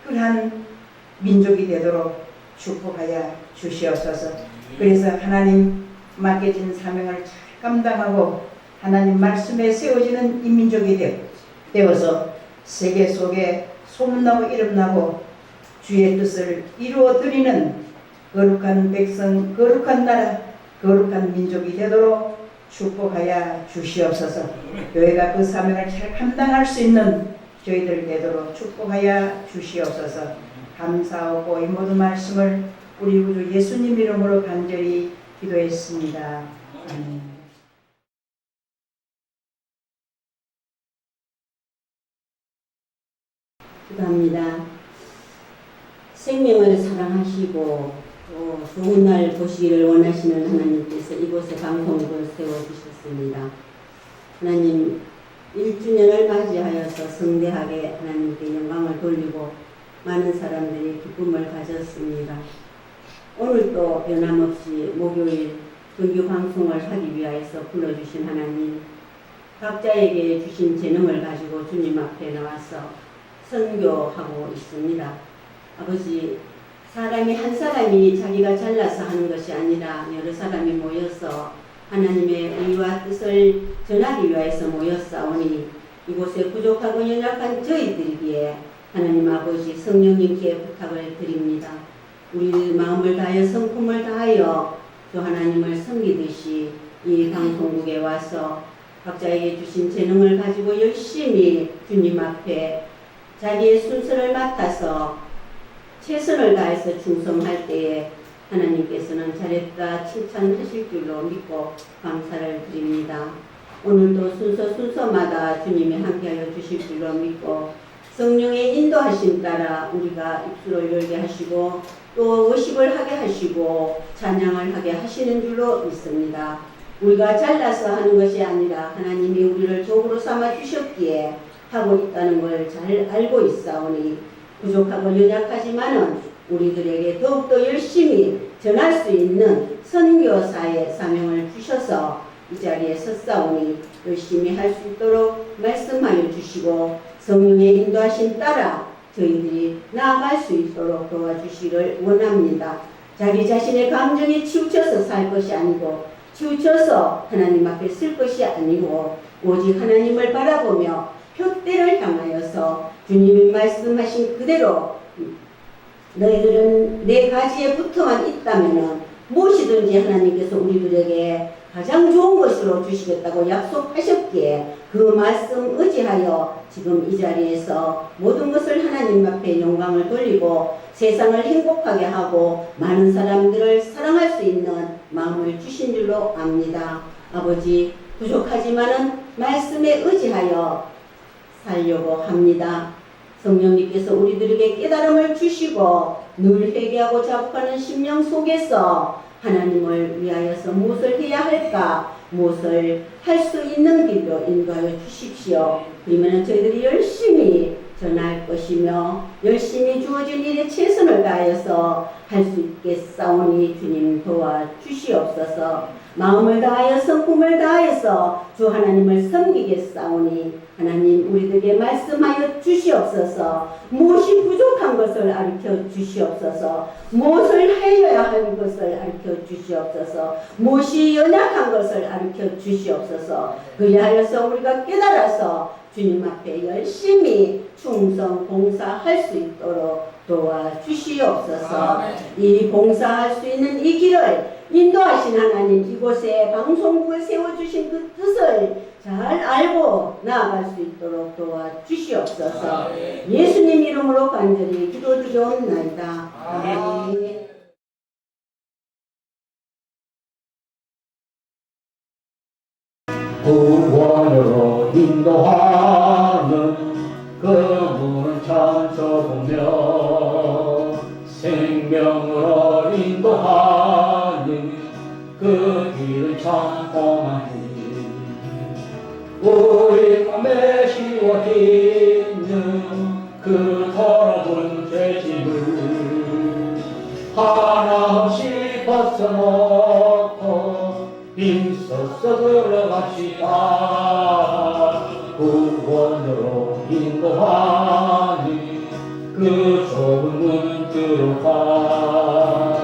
그러한 민족이 되도록 축복하여 주시옵소서. 그래서 하나님 맡겨진 사명을 잘 감당하고 하나님 말씀에 세워지는 이 민족이 되어서 세계 속에 소문나고 이름나고 주의 뜻을 이루어 드리는 거룩한 백성, 거룩한 나라, 거룩한 민족이 되도록 축복하여 주시옵소서. 교회가 그 사명을 잘 감당할 수 있는 저희들 되도록 축복하여 주시옵소서. 감사하고 이 모든 말씀을 우리 구주 예수님 이름으로 간절히 기도했습니다. 아멘. 기도합니다. 생명을 사랑하시고 또 좋은 날 보시기를 원하시는 하나님께서 이곳에 방송국을 세워주셨습니다. 하나님 1주년을 맞이하여서 성대하게 하나님께 영광을 돌리고 많은 사람들이 기쁨을 가졌습니다. 오늘도 변함없이 목요일 정규 방송을 하기 위하여서 불러주신 하나님, 각자에게 주신 재능을 가지고 주님 앞에 나와서 선교하고 있습니다. 아버지, 사람이 한 사람이 자기가 잘나서 하는 것이 아니라 여러 사람이 모여서 하나님의 의와 뜻을 전하기 위해서 모였사오니 이곳에 부족하고 연약한 저희들에게 하나님 아버지 성령님께 부탁을 드립니다. 우리 마음을 다하여 성품을 다하여 또 하나님을 섬기듯이 이 방송국에 와서 각자에게 주신 재능을 가지고 열심히 주님 앞에 자기의 순서를 맡아서 최선을 다해서 충성할 때에 하나님께서는 잘했다 칭찬하실 줄로 믿고 감사를 드립니다. 오늘도 순서마다 주님이 함께하여 주실 줄로 믿고 성령의 인도하심 따라 우리가 입술을 열게 하시고 또 워십을 하게 하시고 찬양을 하게 하시는 줄로 믿습니다. 우리가 잘나서 하는 것이 아니라 하나님이 우리를 종으로 삼아 주셨기에 하고 있다는 걸 잘 알고 있사오니 부족하고 연약하지만은 우리들에게 더욱더 열심히 전할 수 있는 선교사의 사명을 주셔서 이 자리에 섰사오니 열심히 할 수 있도록 말씀하여 주시고 성령의 인도하심 따라 저희들이 나아갈 수 있도록 도와주시기를 원합니다. 자기 자신의 감정에 치우쳐서 살 것이 아니고 치우쳐서 하나님 앞에 쓸 것이 아니고 오직 하나님을 바라보며 표대를 향하여서 주님이 말씀하신 그대로 너희들은 내 가지에 붙어만 있다면 무엇이든지 하나님께서 우리들에게 가장 좋은 것으로 주시겠다고 약속하셨기에 그 말씀 의지하여 지금 이 자리에서 모든 것을 하나님 앞에 영광을 돌리고 세상을 행복하게 하고 많은 사람들을 사랑할 수 있는 마음을 주신 줄로 압니다. 아버지, 부족하지만은 말씀에 의지하여 살려고 합니다. 성령님께서 우리들에게 깨달음을 주시고 늘 회개하고 자복하는 심령 속에서 하나님을 위하여서 무엇을 해야 할까, 무엇을 할 수 있는 길로 인도하여 주십시오. 그러면 저희들이 열심히 전할 것이며 열심히 주어진 일에 최선을 다하여서 할 수 있겠사오니 주님 도와주시옵소서. 마음을 다하여서 꿈을 다하여서 주 하나님을 섬기겠사오니 하나님 우리들에게 말씀하여 주시옵소서. 무엇이 부족한 것을 가르쳐 주시옵소서. 무엇을 하여야 하는 것을 가르쳐 주시옵소서. 무엇이 연약한 것을 가르쳐 주시옵소서. 그리하여서 우리가 깨달아서 주님 앞에 열심히 충성 봉사할 수 있도록 도와주시옵소서. 이 봉사할 수 있는 이 길을 인도하신 하나님, 이곳에 방송국을 세워주신 그 뜻을 잘 알고 나아갈 수 있도록 도와주시옵소서. 예수님 이름으로 간절히 기도드리옵나이다. 아멘. 구원으로 인도하는 그분은 참 좋으며 생명으로 인도하는 그 길은 참 험하니 우리 몸에 씌워있는 그 더러운 죄짐을 하나없이 벗어놓고 힘써서 들어갑시다. 구원으로 인도하니 그 좁은 문 들어가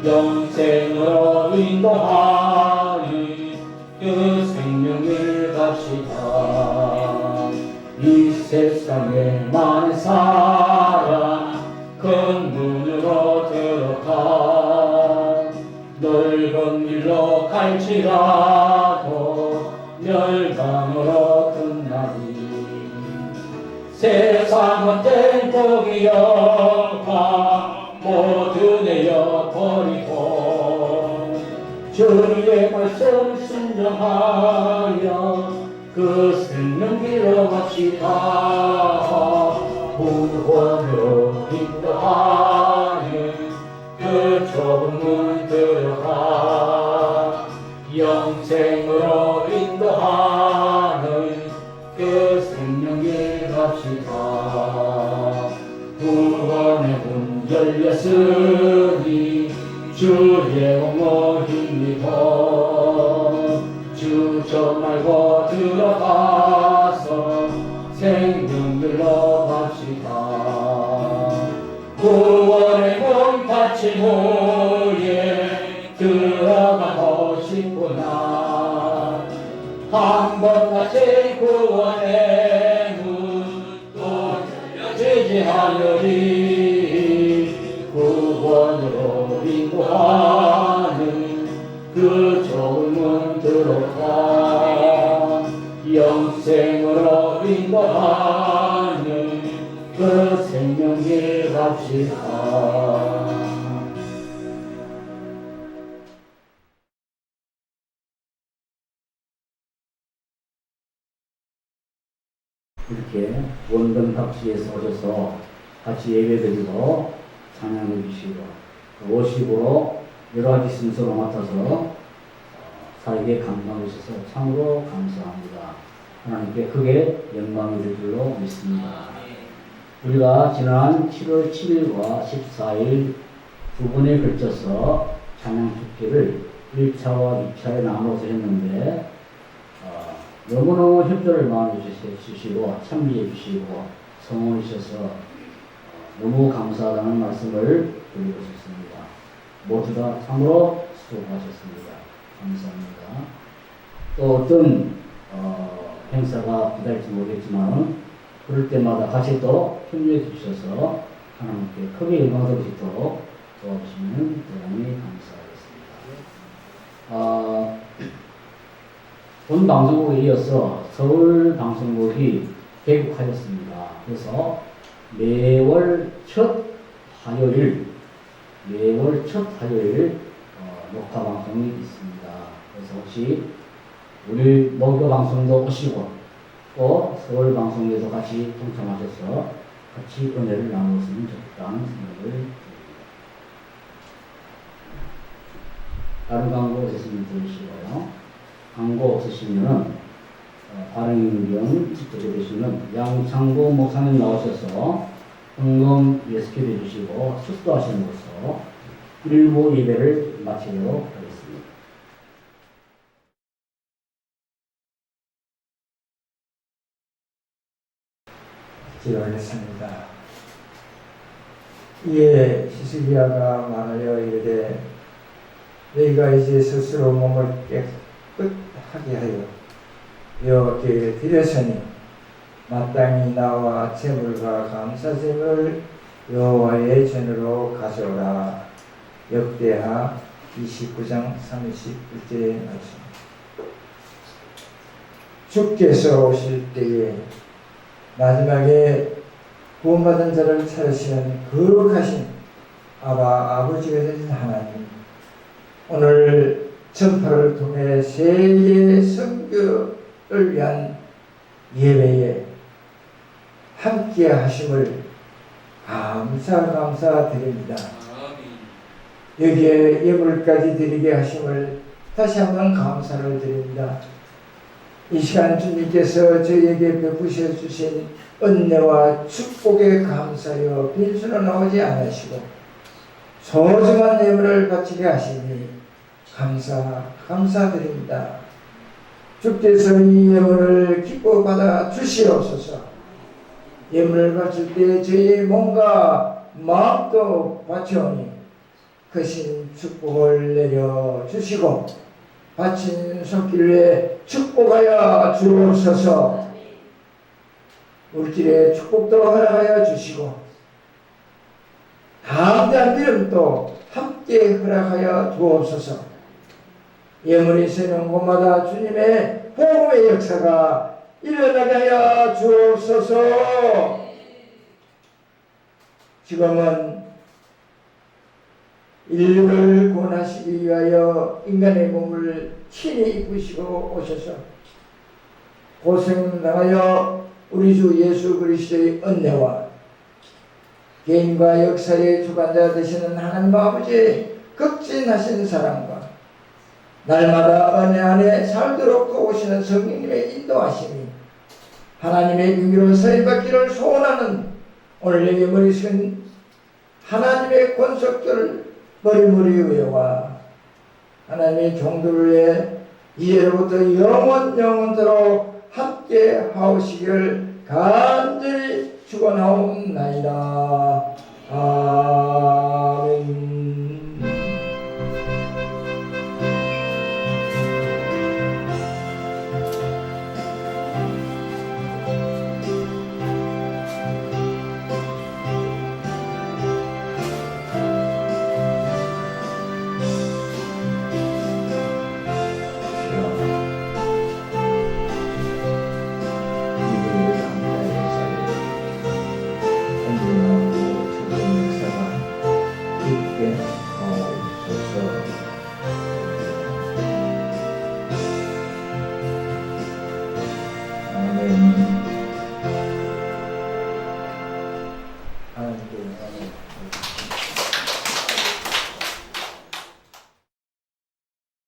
영생으로 인도하니 그 생명을 갑시다. 이 세상에 많은 사람 큰 문으로 들어가 넓은 길로 갈지라도 멸망으로 끝나니 세상은 땡떡이여가 모두 내어버리고 주의 말씀 순종하여 그 생명 길로 갑시다. 구원으로 인도하는 그 좁은 문 들어가 영생으로 인도하는 그 생명길 갑시다. 구원의 문 열렸으니 주의 공로 힘입어 주저 말고 들어가서 생명길로 갑시다. 구원의 문 닫힌 후에 들어가고 싶구나. 한 번 닫힌 구원의 문 또 열리지 않으리. 구원으로 인도하는 그 좁은 문 들어가 영생으로 인도하는 그 생명길 갑시다. 이렇게 원동 각지에서 오셔서 같이 예배드리고 찬양해 주시고 오십으로 여러 가지 순서로 맡아서 사에게 감동해 주셔서 참으로 감사합니다. 하나님께 크게 영광을 드릴 줄로 믿습니다. 우리가 지난 7월 7일과 14일 두 번에 걸쳐서 찬양 축제를 1차와 2차에 나눠서 했는데 너무너무 협조를 많이 주시고 참여해 주시고 성원해 주셔서 너무 감사하다는 말씀을 드리고 싶습니다. 모두 다 참으로 수고하셨습니다. 감사합니다. 또 어떤 행사가 기다릴지 모르겠지만 그럴 때마다 같이 또 협력해 주셔서 하나님께 크게 영광을 드릴 수 있도록 도와주시면 대단히 감사하겠습니다. 본 방송국에 이어서 서울 방송국이 개국하였습니다. 그래서 매월 첫 화요일 녹화 방송이 있습니다. 그래서 혹시 우리 목요 방송도 오시고 또 서울 방송에도 같이 동참하셔서 같이 은혜를 나누었으면 좋겠다는 생각을 드립니다. 다른 광고 없으시면 들으시고요. 광고 없으시면 발행경 직접 해주시면 양창구 목사님 나오셔서 헌금 예수기도 해주시고 축도하심으로써 1부 예배를 마치도록 하겠습니다. 기도하겠습니다. 이에 히스기야가 말하여 이르되 너희가 이제 스스로 몸을 깨끗하게 하여 여호와께 드렸으니 마땅히 나와 제물과 감사제물 여호와의 전으로 가져오라. 역대하 29장 31절의 말씀. 주께서 오실 때에 마지막에 구원받은 자를 찾으시는 거룩하신 아버지가 되신 하나님, 오늘 전파를 통해 세계 선교를 위한 예배에 함께 하심을 감사드립니다. 여기에 예물까지 드리게 하심을 다시 한번 감사를 드립니다. 이 시간 주님께서 저희에게 베푸셔 주신 은혜와 축복에 감사하여 빈수로 나오지 않으시고 소중한 예물을 바치게 하시니 감사드립니다. 주께서 이 예물을 기뻐 받아 주시옵소서. 예물을 바칠 때 저희의 몸과 마음도 바치오니 크신 축복을 내려 주시고 바친 손길에 축복하여 주옵소서. 물질의 축복도 허락하여 주시고 담대한 믿음도 함께 허락하여 주옵소서. 예물이 세는 곳마다 주님의 복음의 역사가 일어나게 하여 주옵소서. 지금은 인류를 구원하시기 위하여 인간의 몸을 친히 입으시고 오셔서 고생당하여 우리 주 예수 그리스도의 은혜와 개인과 역사의 주관자 되시는 하나님 아버지의 극진하신 사랑과 날마다 은혜 안에 살도록 도우시는 성령님의 인도하심이 하나님의 비밀로 서임받기를 소원하는 오늘 여기 머리 숙인 하나님의 권속들 머리머리의와 하나님의 종들을 위해 이제로부터 영원토록 함께 하오시기를 간절히 축원하옵나이다. 아멘. 하나님께 영광을